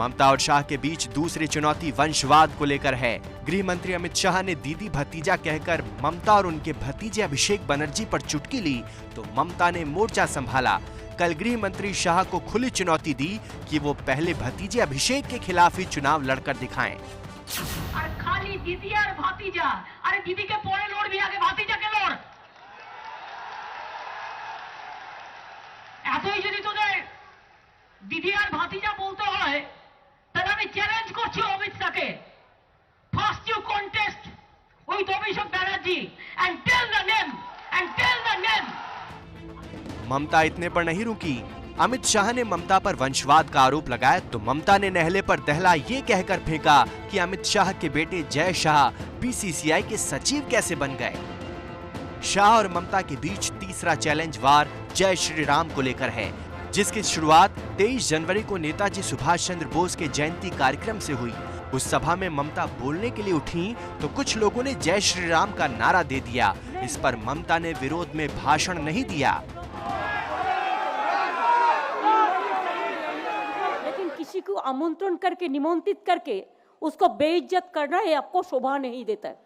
ममता और शाह के बीच दूसरी चुनौती वंशवाद को लेकर है। गृह मंत्री अमित शाह ने दीदी भतीजा कहकर ममता और उनके भतीजे अभिषेक बनर्जी पर चुटकी ली, तो ममता ने मोर्चा संभाला। कल गृह मंत्री शाह को खुली चुनौती दी कि वो पहले भतीजे अभिषेक के खिलाफ ही चुनाव लड़कर दिखाएं। और खाली दीदी और भतीजा, अरे दीदी के पोरे लोड़ भी आगे भतीजा के लोड़। এতই যদি তোদের দিদি আর ভাতিজা বলতে হয়, তাহলে আমি চ্যালেঞ্জ করছি অমিত শাহকে, first you contest with Abhishek Banerjee and tell the name. Mamata इतने पर नहीं रुकी। अमित शाह ने ममता पर वंशवाद का आरोप लगाया, तो ममता ने नहले पर दहला ये कहकर फेंका कि अमित शाह के बेटे जय शाह बीसीसीआई के सचिव कैसे बन गए। शाह और ममता के बीच तीसरा चैलेंज वार जय श्री राम को लेकर है, जिसकी शुरुआत 23 जनवरी को नेताजी सुभाष चंद्र बोस के जयंती कार्यक्रम से हुई। उस सभा में ममता बोलने के लिए उठी तो कुछ लोगों ने जय श्री राम का नारा दे दिया। इस पर ममता ने विरोध में भाषण नहीं दिया। लेकिन किसी को आमंत्रण करके, निमंत्रित करके उसको बेइज्जत करना ये आपको शोभा नहीं देता है।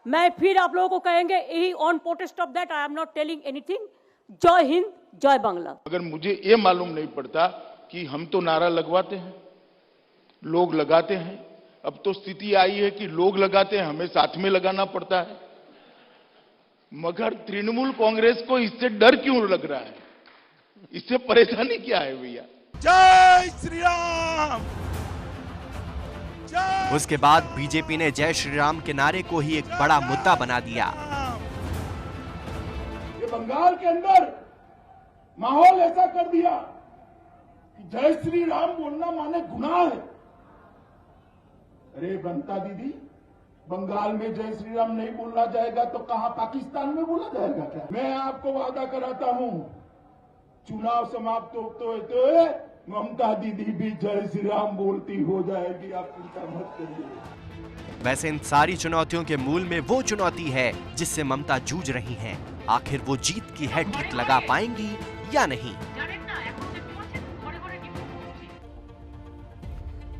मैं फिर आप लोगों को कहेंगे, यही on protest of that I am not telling anything. जय हिंद, जय बांग्ला। अगर मुझे ये मालूम नहीं पड़ता कि हम तो नारा लगवाते हैं, लोग लगाते हैं, अब तो स्थिति आई है कि लोग लगाते हैं, हमें साथ में लगाना पड़ता है। मगर तृणमूल कांग्रेस को इससे डर क्यों लग रहा है? इससे परेशानी क्या है भैया? जय श्री राम। उसके बाद बीजेपी ने जय श्री राम के नारे को ही एक बड़ा मुद्दा बना दिया। ये बंगाल के अंदर माहौल ऐसा कर दिया कि जय श्री राम बोलना माने गुनाह है। अरे बनता दीदी, बंगाल में जय श्री राम नहीं बोलना जाएगा तो कहां पाकिस्तान में बोला जाएगा क्या? मैं आपको वादा कराता हूं, चुनाव समाप्त होते ममता दीदी भी जय श्री राम बोलती हो जाएगी, आप चिंता मत करिए। वैसे इन सारी चुनौतियों के मूल में वो चुनौती है जिससे ममता जूझ रही हैं। आखिर वो जीत की हैट्रिक लगा पाएंगी या नहीं?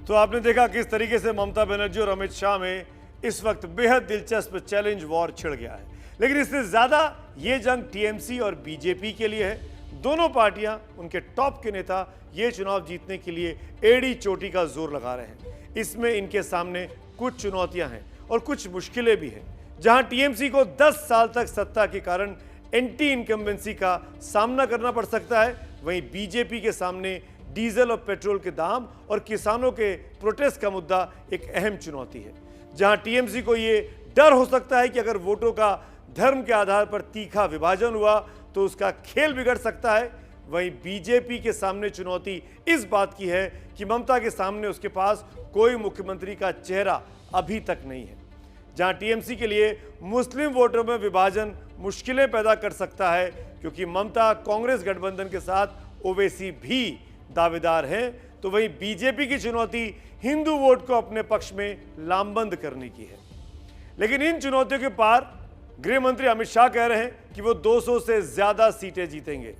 तो आपने देखा किस तरीके से ममता बनर्जी और अमित शाह में इस वक्त बेहद दिलचस्प चैलेंज वॉर छिड़ गया है। लेकिन इससे ज्यादा ये जंग टीएमसी और बीजेपी के लिए है। दोनों पार्टियां, उनके टॉप के नेता ये चुनाव जीतने के लिए एड़ी चोटी का जोर लगा रहे हैं। इसमें इनके सामने कुछ चुनौतियां हैं और कुछ मुश्किलें भी हैं। जहां टीएमसी को 10 साल तक सत्ता के कारण एंटी इनकम्बेंसी का सामना करना पड़ सकता है, वहीं बीजेपी के सामने डीजल और पेट्रोल के दाम और किसानों के प्रोटेस्ट का मुद्दा एक अहम चुनौती है। जहां टीएमसी को ये डर हो सकता है कि अगर वोटों का धर्म के आधार पर तीखा विभाजन हुआ तो उसका खेल बिगड़ सकता है, वहीं बीजेपी के सामने चुनौती इस बात की है कि ममता के सामने उसके पास कोई मुख्यमंत्री का चेहरा अभी तक नहीं है। जहां टीएमसी के लिए मुस्लिम वोटरों में विभाजन मुश्किलें पैदा कर सकता है, क्योंकि ममता कांग्रेस गठबंधन के साथ ओवैसी भी दावेदार हैं, तो वहीं बीजेपी की चुनौती हिंदू वोट को अपने पक्ष में लामबंद करने की है। लेकिन इन चुनौतियों के पार गृह मंत्री अमित शाह कह रहे हैं कि वो 200 से ज्यादा सीटें जीतेंगे,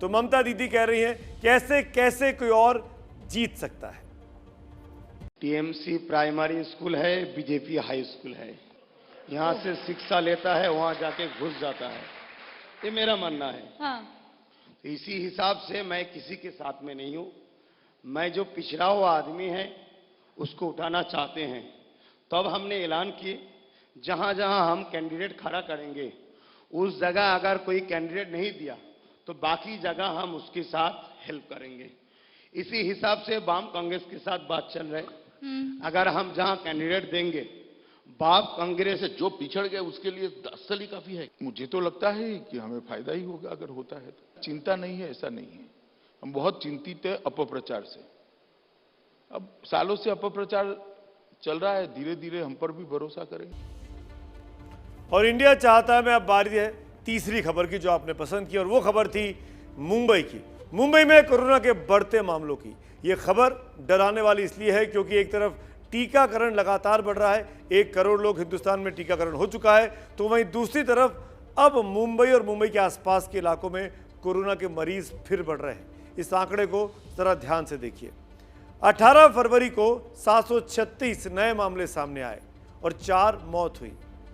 तो ममता दीदी कह रही हैं कैसे कैसे कोई और जीत सकता है। टीएमसी प्राइमरी स्कूल है, बीजेपी हाई स्कूल है। यहाँ से शिक्षा लेता है, वहाँ जाके घुस जाता है, ये मेरा मानना है। हाँ। तो इसी हिसाब से मैं किसी के साथ में नहीं हूँ। मैं जो पिछड़ा हुआ आदमी है उसको उठाना चाहते हैं, तो अब हमने ऐलान किए जहाँ जहाँ हम कैंडिडेट खड़ा करेंगे उस जगह अगर कोई कैंडिडेट नहीं दिया तो बाकी जगह हम उसके साथ हेल्प करेंगे। इसी हिसाब से वाम कांग्रेस के साथ बात चल रही है। अगर हम जहां कैंडिडेट देंगे वाम कांग्रेस से जो पिछड़ गए उसके लिए 10 साल ही काफी है। मुझे तो लगता है कि हमें फायदा ही होगा अगर होता है तो। चिंता नहीं है, ऐसा नहीं है। हम बहुत चिंतित है अपप्रचार से। अब सालों से अपप्रचार चल रहा है, धीरे धीरे हम पर भी भरोसा करेंगे। और इंडिया चाहता है में अब बारी है तीसरी खबर की जो आपने पसंद की, और वो खबर थी मुंबई की। मुंबई में कोरोना के बढ़ते मामलों की ये खबर डराने वाली इसलिए है क्योंकि एक तरफ टीकाकरण लगातार बढ़ रहा है, 1 करोड़ लोग हिंदुस्तान में टीकाकरण हो चुका है, तो वहीं दूसरी तरफ अब मुंबई और मुंबई के आसपास के इलाकों में कोरोना के मरीज फिर बढ़ रहे हैं। इस आंकड़े को जरा ध्यान से देखिए। 18 फरवरी को 736 नए मामले सामने आए और 4 मौत हुई।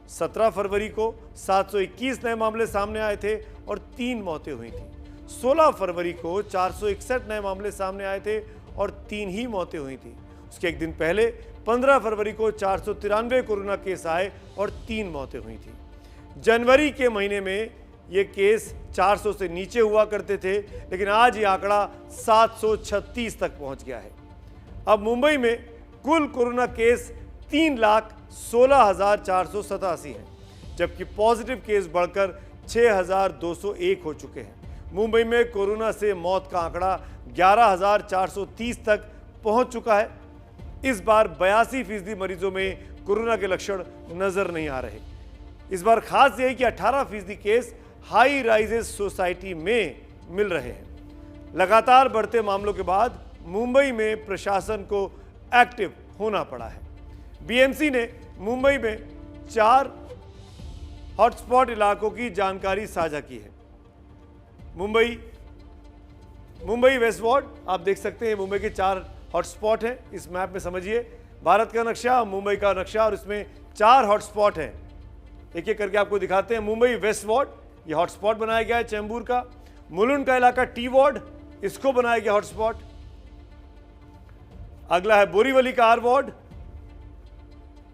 17 फरवरी को 721 नए मामले सामने आए थे और 3 मौतें हुई थी। 16 फरवरी को 461 नए मामले सामने आए थे और 3 ही मौतें हुई थी। उसके एक दिन पहले 15 फरवरी को 493 कोरोना केस आए और 3 मौतें हुई थी। जनवरी के महीने में ये केस 400 से नीचे हुआ करते थे, लेकिन आज ये आंकड़ा 736 तक पहुंच गया है। अब मुंबई में कुल कोरोना केस 3,16,487 हैं, जबकि पॉजिटिव केस बढ़कर 6,201 हो चुके हैं। मुंबई में कोरोना से मौत का आंकड़ा 11,430 तक पहुंच चुका है। इस बार 82% मरीजों में कोरोना के लक्षण नजर नहीं आ रहे। इस बार खास यह है कि 18% केस हाई राइजेस सोसाइटी में मिल रहे हैं। लगातार बढ़ते मामलों के बाद मुंबई में प्रशासन को एक्टिव होना पड़ा है। बीएमसी ने मुंबई में 4 हॉटस्पॉट इलाकों की जानकारी साझा की है। मुंबई वेस्ट वार्ड, आप देख सकते हैं मुंबई के 4 हॉटस्पॉट हैं। इस मैप में समझिए भारत का नक्शा, मुंबई का नक्शा, और इसमें 4 हॉटस्पॉट हैं। एक एक करके आपको दिखाते हैं। मुंबई वेस्ट वार्ड, ये हॉटस्पॉट बनाया गया है चेंबूर का। मुलुंड का इलाका टी वार्ड, इसको बनाया गया हॉटस्पॉट। अगला है बोरीवली का आर वार्ड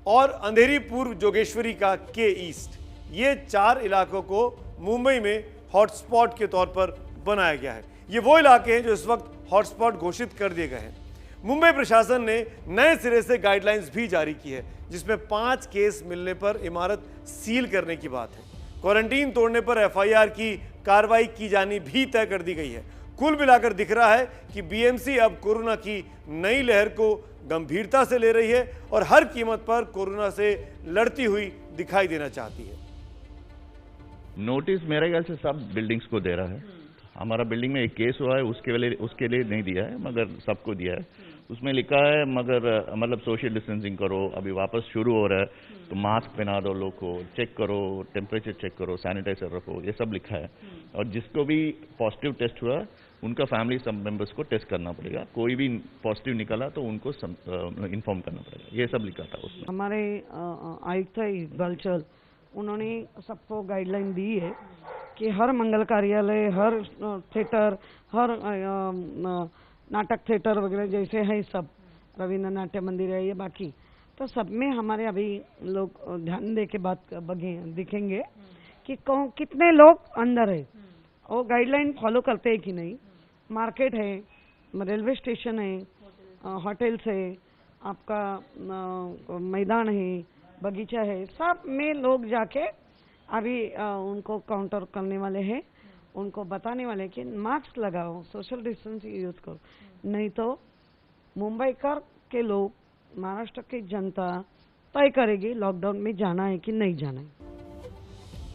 और अंधेरी पूर्व जोगेश्वरी का के ईस्ट। ये 4 इलाकों को मुंबई में हॉटस्पॉट के तौर पर बनाया गया है। ये वो इलाके हैं जो इस वक्त हॉटस्पॉट घोषित कर दिए गए हैं। मुंबई प्रशासन ने नए सिरे से गाइडलाइंस भी जारी की है, जिसमें 5 केस मिलने पर इमारत सील करने की बात है। क्वारंटीन तोड़ने पर एफआईआर की कार्रवाई की जानी भी तय कर दी गई है। कुल मिलाकर दिख रहा है कि बीएमसी अब कोरोना की नई लहर को गंभीरता से ले रही है और हर कीमत पर कोरोना से लड़ती हुई दिखाई देना चाहती है। नोटिस मेरे ख्याल से सब बिल्डिंग्स को दे रहा है। हमारा बिल्डिंग में एक केस हुआ है, उसके लिए नहीं दिया है, मगर सबको दिया है। उसमें लिखा है मगर मतलब सोशल डिस्टेंसिंग करो, अभी वापस शुरू हो रहा है तो मास्क पहना दो लोग को, चेक करो, टेम्परेचर चेक करो, सैनिटाइजर रखो, ये सब लिखा है। और जिसको भी पॉजिटिव टेस्ट हुआ उनका फैमिली सब मेंबर्स को टेस्ट करना पड़ेगा। कोई भी पॉजिटिव निकला तो उनको इन्फॉर्म करना पड़ेगा। ये सब लिखा था उसमें। हमारे आयुक्त बलचल उन्होंने सबको गाइडलाइन दी है कि हर मंगल कार्यालय, हर थिएटर, हर नाटक थिएटर वगैरह जैसे है सब, रविंद्र नाट्य मंदिर है, ये बाकी तो सब में हमारे अभी लोग ध्यान दे के बात दिखेंगे कि कितने लोग अंदर है, वो गाइडलाइन फॉलो करते हैं कि नहीं। मार्केट है, रेलवे स्टेशन है, होटल्स है, आपका मैदान है, बगीचा है, सब में लोग जाके अभी उनको काउंटर करने वाले हैं, उनको बताने वाले कि मास्क लगाओ, सोशल डिस्टेंसिंग यूज करो, नहीं तो मुंबई के लोग, महाराष्ट्र की जनता तय करेगी लॉकडाउन में जाना है कि नहीं जाना है।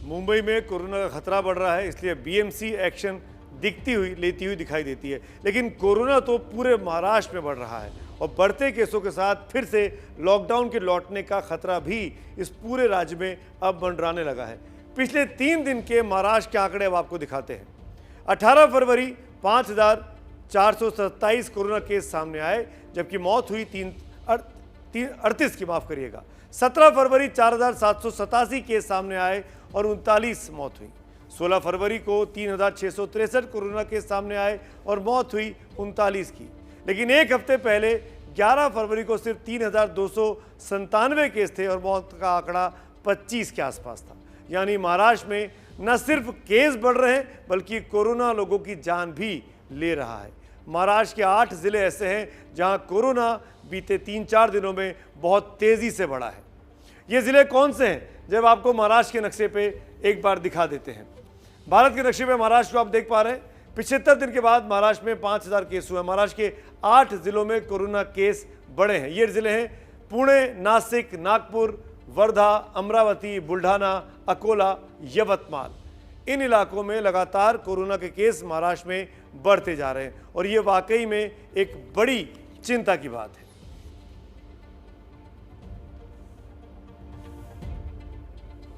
मुंबई में कोरोना का खतरा बढ़ रहा है, इसलिए बीएमसी एक्शन लेती हुई दिखाई देती है, लेकिन कोरोना तो पूरे महाराष्ट्र में बढ़ रहा है और बढ़ते केसों के साथ फिर से लॉकडाउन के लौटने का खतरा भी इस पूरे राज्य में अब मंडराने लगा है। पिछले 3 दिन के महाराष्ट्र के आंकड़े अब आपको दिखाते हैं। 18 फरवरी 5427 कोरोना केस सामने आए, जबकि मौत हुई 38 की, माफ करिएगा। 17 फरवरी 4787 केस सामने आए और 39 मौत हुई। 16 फरवरी को 3663 कोरोना केस सामने आए और मौत हुई 39 की। लेकिन एक हफ्ते पहले 11 फरवरी को सिर्फ 3297 केस थे और मौत का आंकड़ा 25 के आसपास था। यानी महाराष्ट्र में न सिर्फ केस बढ़ रहे हैं बल्कि कोरोना लोगों की जान भी ले रहा है। महाराष्ट्र के 8 जिले ऐसे हैं जहां कोरोना बीते 3-4 दिनों में बहुत तेजी से बढ़ा है। ये जिले कौन से हैं, जब आपको महाराष्ट्र के नक्शे पे एक बार दिखा देते हैं। भारत के नक्शे पे महाराष्ट्र को आप देख पा रहे हैं। 75 दिन के बाद महाराष्ट्र में 5000 केस हुए। महाराष्ट्र के 8 जिलों में कोरोना केस बढ़े हैं। ये जिले हैं पुणे, नासिक, नागपुर, वर्धा, अमरावती, बुल्ढाना, अकोला, यवतमाल। इन इलाकों में लगातार कोरोना के केस महाराष्ट्र में बढ़ते जा रहे हैं और ये वाकई में एक बड़ी चिंता की बात है।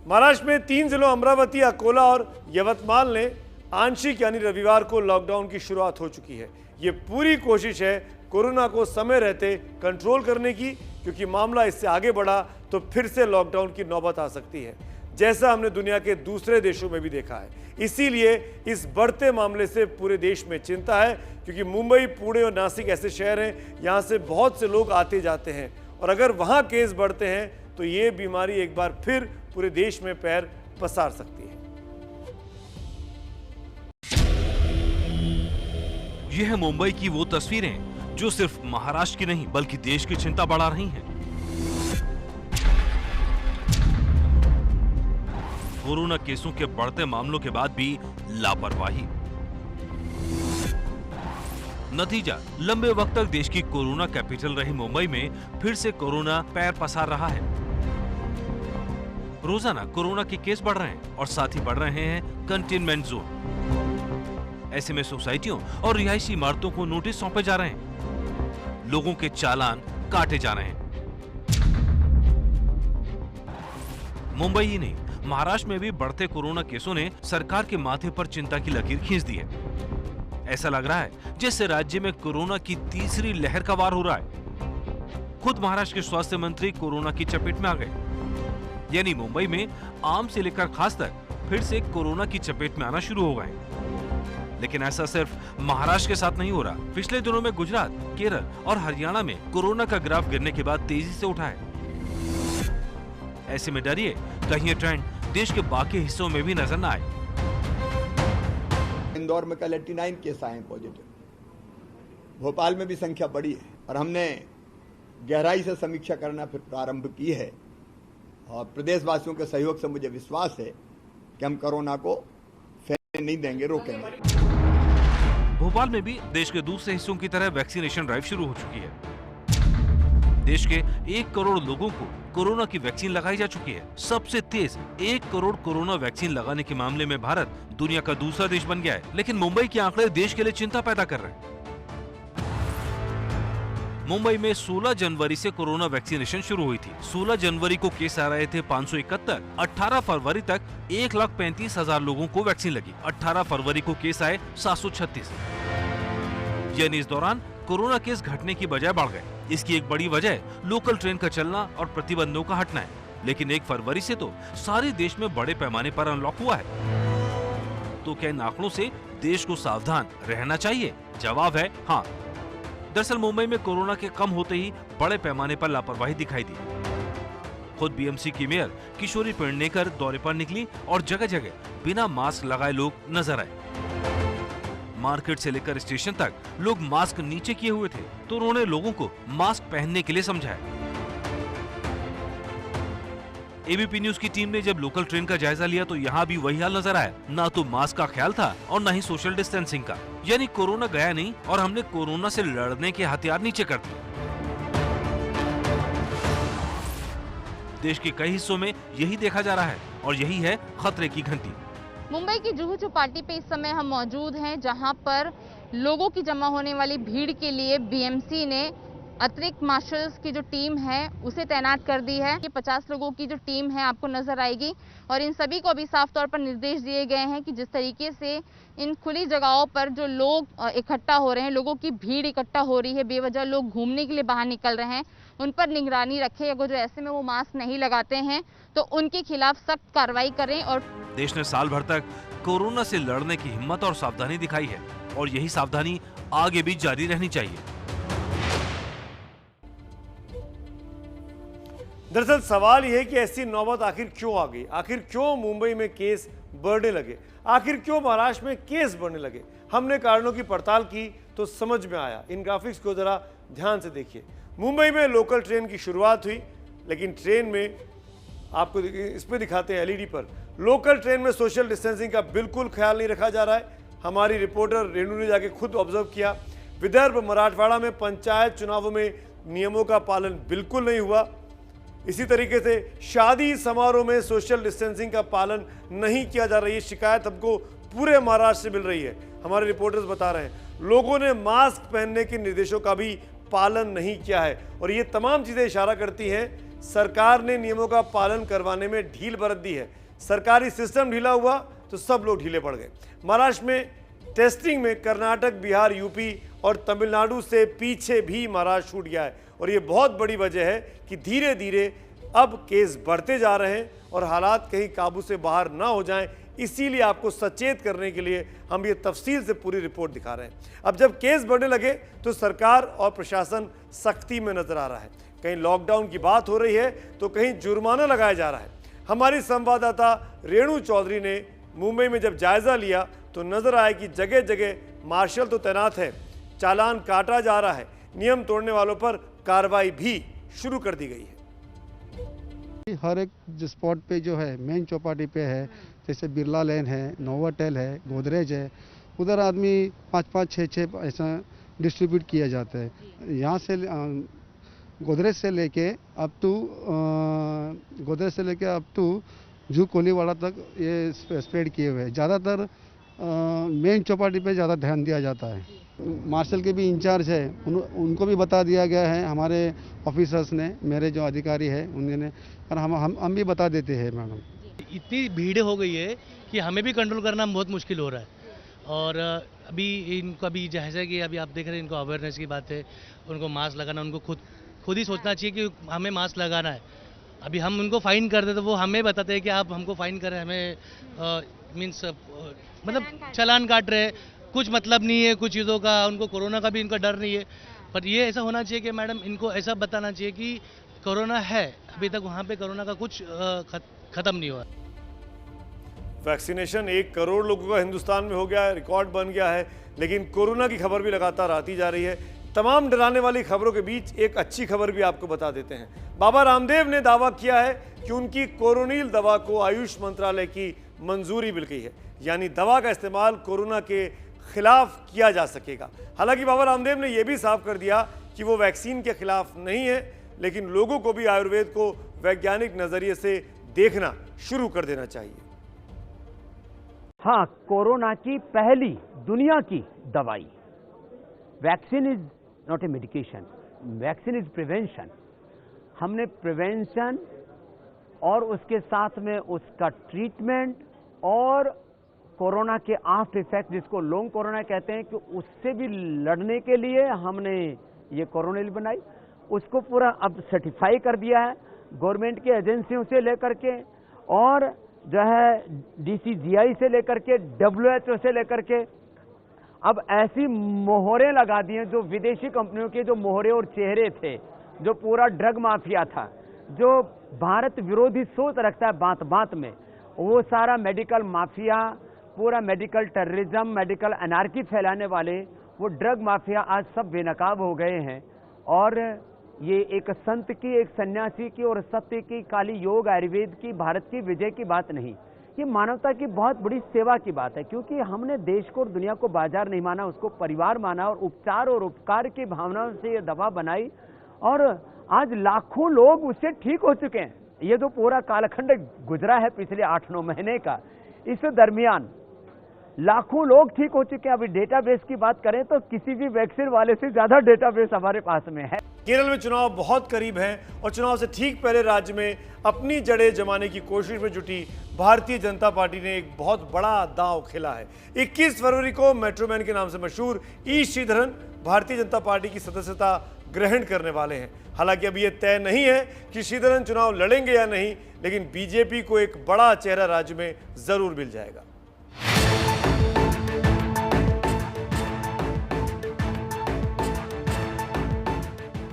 महाराष्ट्र में 3 जिलों अमरावती, अकोला और यवतमाल ने आंशिक यानी रविवार को लॉकडाउन की शुरुआत हो चुकी है। ये पूरी कोशिश है कोरोना को समय रहते कंट्रोल करने की, क्योंकि मामला इससे आगे बढ़ा तो फिर से लॉकडाउन की नौबत आ सकती है, जैसा हमने दुनिया के दूसरे देशों में भी देखा है। इसीलिए इस बढ़ते मामले से पूरे देश में चिंता है, क्योंकि मुंबई, पुणे और नासिक ऐसे शहर हैं यहाँ से बहुत से लोग आते जाते हैं और अगर वहाँ केस बढ़ते हैं तो ये बीमारी एक बार फिर पूरे देश में पैर पसार सकती है। यह है मुंबई की वो तस्वीरें जो सिर्फ महाराष्ट्र की नहीं बल्कि देश की चिंता बढ़ा रही हैं। कोरोना केसों के बढ़ते मामलों के बाद भी लापरवाही। नतीजा, लंबे वक्त तक देश की कोरोना कैपिटल रही मुंबई में फिर से कोरोना पैर पसार रहा है। रोजाना कोरोना के केस बढ़ रहे हैं और साथ ही बढ़ रहे हैं कंटेनमेंट जोन। ऐसे में सोसाइटियों और रिहायशी इमारतों को नोटिस सौंपे जा रहे हैं, लोगों के चालान काटे जा रहे हैं। मुंबई ही नहीं, महाराष्ट्र में भी बढ़ते कोरोना केसों ने सरकार के माथे पर चिंता की लकीर खींच दी है। ऐसा लग रहा है जैसे राज्य में कोरोना की तीसरी लहर का वार हो रहा है। खुद महाराष्ट्र के स्वास्थ्य मंत्री कोरोना की चपेट में आ गए, यानी मुंबई में आम से लेकर खास तक फिर से कोरोना की चपेट में आना शुरू हो गए। लेकिन ऐसा सिर्फ महाराष्ट्र के साथ नहीं हो रहा। पिछले दिनों में गुजरात, केरल और हरियाणा में कोरोना का ग्राफ गिरने के बाद तेजी से उठा है। ऐसे में डरिए कहीं ये ट्रेंड देश के बाकी हिस्सों में भी नजर न आए। इंदौर में कल 89 केस आए हैं पॉजिटिव। भोपाल में भी संख्या बढ़ी है और हमने गहराई से समीक्षा करना फिर प्रारंभ की है और प्रदेशवासियों के सहयोग से मुझे विश्वास है कि हम कोरोना को फैलने नहीं देंगे, रोकेंगे। भोपाल में भी देश के दूसरे हिस्सों की तरह वैक्सीनेशन ड्राइव शुरू हो चुकी है। देश के 1 करोड़ लोगों को कोरोना की वैक्सीन लगाई जा चुकी है। सबसे तेज 1 करोड़ कोरोना वैक्सीन लगाने के मामले में भारत दुनिया का दूसरा देश बन गया है। लेकिन मुंबई के आंकड़े देश के लिए चिंता पैदा कर रहे हैं। मुंबई में 16 जनवरी से कोरोना वैक्सीनेशन शुरू हुई थी। 16 जनवरी को केस आ रहे थे 571। 18 फरवरी तक 1,35,000 लोगों को वैक्सीन लगी। 18 फरवरी को केस आए 736। यानी इस दौरान कोरोना केस घटने की बजाय बढ़ गए। इसकी एक बड़ी वजह लोकल ट्रेन का चलना और प्रतिबंधों का हटना है। लेकिन 1 फरवरी से तो सारे देश में बड़े पैमाने पर अनलॉक हुआ है। तो क्या इन आंकड़ों से देश को सावधान रहना चाहिए? जवाब है हाँ। दरअसल मुंबई में कोरोना के कम होते ही बड़े पैमाने पर लापरवाही दिखाई दी। खुद बीएमसी की मेयर किशोरी पेडनेकर दौरे पर निकली और जगह जगह बिना मास्क लगाए लोग नजर आए। मार्केट से लेकर स्टेशन तक लोग मास्क नीचे किए हुए थे, तो उन्होंने लोगों को मास्क पहनने के लिए समझाया। एबीपी न्यूज की टीम ने जब लोकल ट्रेन का जायजा लिया तो यहाँ भी वही हाल नजर आया। ना तो मास्क का ख्याल था और न ही सोशल डिस्टेंसिंग का। यानी कोरोना गया नहीं और हमने कोरोना से लड़ने के हथियार नीचे कर दिए। देश के कई हिस्सों में यही देखा जा रहा है और यही है खतरे की घंटी। मुंबई की जुहू चौपाटी पे इस समय हम मौजूद हैं, जहां पर लोगों की जमा होने वाली भीड़ के लिए बीएमसी ने अतिरिक्त मार्शल्स की जो टीम है उसे तैनात कर दी है। ये 50 लोगों की जो टीम है आपको नजर आएगी और इन सभी को अभी साफ तौर पर निर्देश दिए गए हैं कि जिस तरीके से इन खुली जगहों पर जो लोग इकट्ठा हो रहे हैं, लोगों की भीड़ इकट्ठा हो रही है, बेवजह लोग घूमने के लिए बाहर निकल रहे हैं, उन पर निगरानी रखें। अगर जो ऐसे में वो मास्क नहीं लगाते हैं तो उनके खिलाफ सख्त कार्रवाई करें। और देश ने साल भर तक कोरोना से लड़ने की हिम्मत और सावधानी दिखाई है और यही सावधानी आगे भी जारी रहनी चाहिए। दरअसल सवाल यह है कि ऐसी नौबत आखिर क्यों आ गई, आखिर क्यों मुंबई में केस बढ़ने लगे, आखिर क्यों महाराष्ट्र में केस बढ़ने लगे। हमने कारणों की पड़ताल की तो समझ में आया। इन ग्राफिक्स को जरा ध्यान से देखिए। मुंबई में लोकल ट्रेन की शुरुआत हुई, लेकिन ट्रेन में आपको इस पे दिखाते हैं एलईडी पर, लोकल ट्रेन में सोशल डिस्टेंसिंग का बिल्कुल ख्याल नहीं रखा जा रहा है। हमारी रिपोर्टर रेणु ने जाके खुद ऑब्जर्व किया। विदर्भ मराठवाड़ा में पंचायत चुनावों में नियमों का पालन बिल्कुल नहीं हुआ। इसी तरीके से शादी समारोह में सोशल डिस्टेंसिंग का पालन नहीं किया जा रहा है। शिकायत हमको पूरे महाराष्ट्र से मिल रही है। हमारे रिपोर्टर्स बता रहे हैं लोगों ने मास्क पहनने के निर्देशों का भी पालन नहीं किया है और ये तमाम चीजें इशारा करती हैं सरकार ने नियमों का पालन करवाने में ढील बरत दी है। सरकारी सिस्टम ढीला हुआ तो सब लोग ढीले पड़ गए। महाराष्ट्र में टेस्टिंग में कर्नाटक, बिहार, यूपी और तमिलनाडु से पीछे भी महाराष्ट्र छूट गया है और ये बहुत बड़ी वजह है कि धीरे धीरे अब केस बढ़ते जा रहे हैं और हालात कहीं काबू से बाहर ना हो जाएं। इसीलिए आपको सचेत करने के लिए हम ये तफसील से पूरी रिपोर्ट दिखा रहे हैं। अब जब केस बढ़ने लगे तो सरकार और प्रशासन सख्ती में नजर आ रहा है। कहीं लॉकडाउन की बात हो रही है तो कहीं जुर्माना लगाया जा रहा है। हमारी संवाददाता रेणु चौधरी ने मुंबई में जब जायजा लिया तो नजर आया कि जगह जगह मार्शल तो तैनात है, चालान काटा जा रहा है, नियम तोड़ने वालों पर कार्रवाई भी शुरू कर दी गई है। हर एक स्पॉट पे जो है मेन चौपाटी पे है, जैसे बिरला लेन है, नोवाटेल है, गोदरेज है, उधर आदमी 5-5, 6-6 ऐसा डिस्ट्रीब्यूट किया जाता है। यहाँ से गोदरेज से लेके अप टू जू कोलीवाड़ा तक ये स्प्रेड किए हुए हैं। ज़्यादातर मेन चौपाटी पे ज़्यादा ध्यान दिया जाता है। मार्शल के भी इंचार्ज है, उनको भी बता दिया गया है हमारे ऑफिसर्स ने, मेरे जो अधिकारी है उन्होंने, और हम भी बता देते हैं। मैडम इतनी भीड़ हो गई है कि हमें भी कंट्रोल करना बहुत मुश्किल हो रहा है और अभी इनको अभी जैसा कि अभी आप देख रहे हैं इनको अवेयरनेस की बात है, उनको मास्क लगाना, उनको खुद ही सोचना चाहिए कि हमें मास्क लगाना है। अभी हम उनको फाइन कर दे तो वो हमें बताते हैं कि आप हमको फाइन कर रहे हैं, हमें मीन्स मतलब चालान काट रहे हैं, कुछ मतलब नहीं है कुछ चीज़ों का, उनको कोरोना का भी इनका डर नहीं है। पर ये ऐसा होना चाहिए कि मैडम इनको ऐसा बताना चाहिए कि कोरोना है, अभी तक वहाँ पे कोरोना का कुछ खत्म नहीं हुआ। वैक्सीनेशन 1 करोड़ लोगों का हिंदुस्तान में हो गया है, रिकॉर्ड बन गया है, लेकिन कोरोना की खबर भी लगातार आती जा रही है। तमाम डराने वाली खबरों के बीच एक अच्छी खबर भी आपको बता देते हैं। बाबा रामदेव ने दावा किया है कि उनकी कोरोनिल दवा को आयुष मंत्रालय की मंजूरी मिल गई है, यानी दवा का इस्तेमाल कोरोना के खिलाफ किया जा सकेगा। हालांकि बाबा रामदेव ने यह भी साफ कर दिया कि वो वैक्सीन के खिलाफ नहीं है, लेकिन लोगों को भी आयुर्वेद को वैज्ञानिक नजरिए से देखना शुरू कर देना चाहिए। हाँ, कोरोना की पहली दुनिया की दवाई। Vaccine is not a medication, vaccine is prevention. हमने प्रिवेंशन और उसके साथ में उसका ट्रीटमेंट और कोरोना के आफ्टर इफेक्ट, जिसको लॉन्ग कोरोना कहते हैं, कि उससे भी लड़ने के लिए हमने ये कोरोनिल बनाई। उसको पूरा अब सर्टिफाई कर दिया है गवर्नमेंट के एजेंसियों से लेकर के, और जो है DCGI से लेकर के, WHO से लेकर के, अब ऐसी मोहरें लगा दी हैं, जो विदेशी कंपनियों के जो मोहरे और चेहरे थे, जो पूरा ड्रग माफिया था, जो भारत विरोधी सोच रखता है बात बात में, वो सारा मेडिकल माफिया, पूरा मेडिकल टेररिज्म, मेडिकल अनार्की फैलाने वाले वो ड्रग माफिया आज सब बेनकाब हो गए हैं। और ये एक संत की, एक सन्यासी की और सत्य की, काली योग आयुर्वेद की, भारत की विजय की बात नहीं, ये मानवता की बहुत बड़ी सेवा की बात है। क्योंकि हमने देश को और दुनिया को बाजार नहीं माना, उसको परिवार माना और उपचार और उपकार की भावनाओं से ये दवा बनाई और आज लाखों लोग उससे ठीक हो चुके हैं। ये जो पूरा कालखंड गुजरा है पिछले 8-9 महीने का, इस दरमियान लाखों लोग ठीक हो चुके हैं। अभी डेटाबेस की बात करें तो किसी भी वैक्सीन वाले से ज्यादा डेटाबेस हमारे पास में है। केरल में चुनाव बहुत करीब हैं और चुनाव से ठीक पहले राज्य में अपनी जड़ें जमाने की कोशिश में जुटी भारतीय जनता पार्टी ने एक बहुत बड़ा दांव खेला है। 21 फरवरी को मेट्रोमैन के नाम से मशहूर ई श्रीधरन भारतीय जनता पार्टी की सदस्यता ग्रहण करने वाले हैं। हालांकि अभी यह तय नहीं है कि श्रीधरन चुनाव लड़ेंगे या नहीं, लेकिन बीजेपी को एक बड़ा चेहरा राज्य में जरूर मिल जाएगा।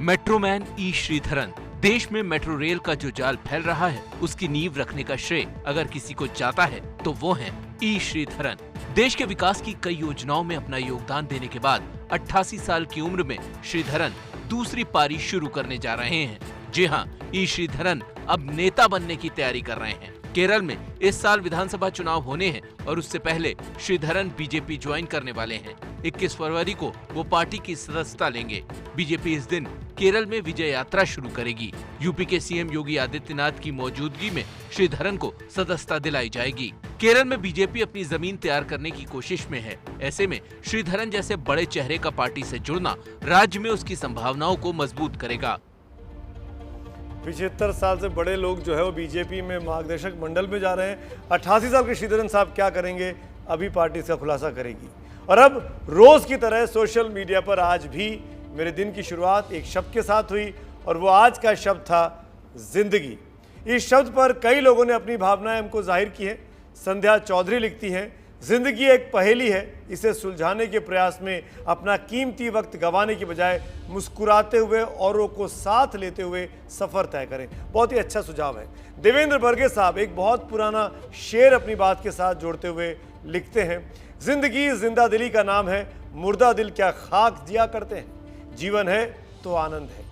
मेट्रोमैन ई श्रीधरन देश में मेट्रो रेल का जो जाल फैल रहा है, उसकी नींव रखने का श्रेय अगर किसी को जाता है तो वो है ई श्रीधरन। देश के विकास की कई योजनाओं में अपना योगदान देने के बाद 88 साल की उम्र में श्रीधरन दूसरी पारी शुरू करने जा रहे हैं। जी हाँ, ई श्रीधरन अब नेता बनने की तैयारी कर रहे हैं। केरल में इस साल विधानसभा चुनाव होने हैं और उससे पहले श्रीधरन बीजेपी ज्वाइन करने वाले हैं। 21 फरवरी को वो पार्टी की सदस्यता लेंगे। बीजेपी इस दिन केरल में विजय यात्रा शुरू करेगी। यूपी के सीएम योगी आदित्यनाथ की मौजूदगी में श्रीधरन को सदस्यता दिलाई जाएगी। केरल में बीजेपी अपनी जमीन तैयार करने की कोशिश में है। ऐसे में श्रीधरन जैसे बड़े चेहरे का पार्टी से जुड़ना राज्य में उसकी संभावनाओं को मजबूत करेगा। 75 साल से बड़े लोग जो है वो बीजेपी में मार्गदर्शक मंडल में जा रहे हैं। 88 साल के श्रीधरन साहब क्या करेंगे, अभी पार्टी इसका खुलासा करेगी। और अब रोज की तरह सोशल मीडिया पर आज भी मेरे दिन की शुरुआत एक शब्द के साथ हुई और वो आज का शब्द था जिंदगी। इस शब्द पर कई लोगों ने अपनी भावनाएं हमको जाहिर की हैं। संध्या चौधरी लिखती हैं, जिंदगी एक पहेली है, इसे सुलझाने के प्रयास में अपना कीमती वक्त गंवाने की बजाय मुस्कुराते हुए औरों को साथ लेते हुए सफर तय करें। बहुत ही अच्छा सुझाव है। देवेंद्र बर्गे साहब एक बहुत पुराना शेर अपनी बात के साथ जोड़ते हुए लिखते हैं, जिंदगी जिंदा दिली का नाम है, मुर्दा दिल क्या खाक जिया करते हैं, जीवन है तो आनंद है।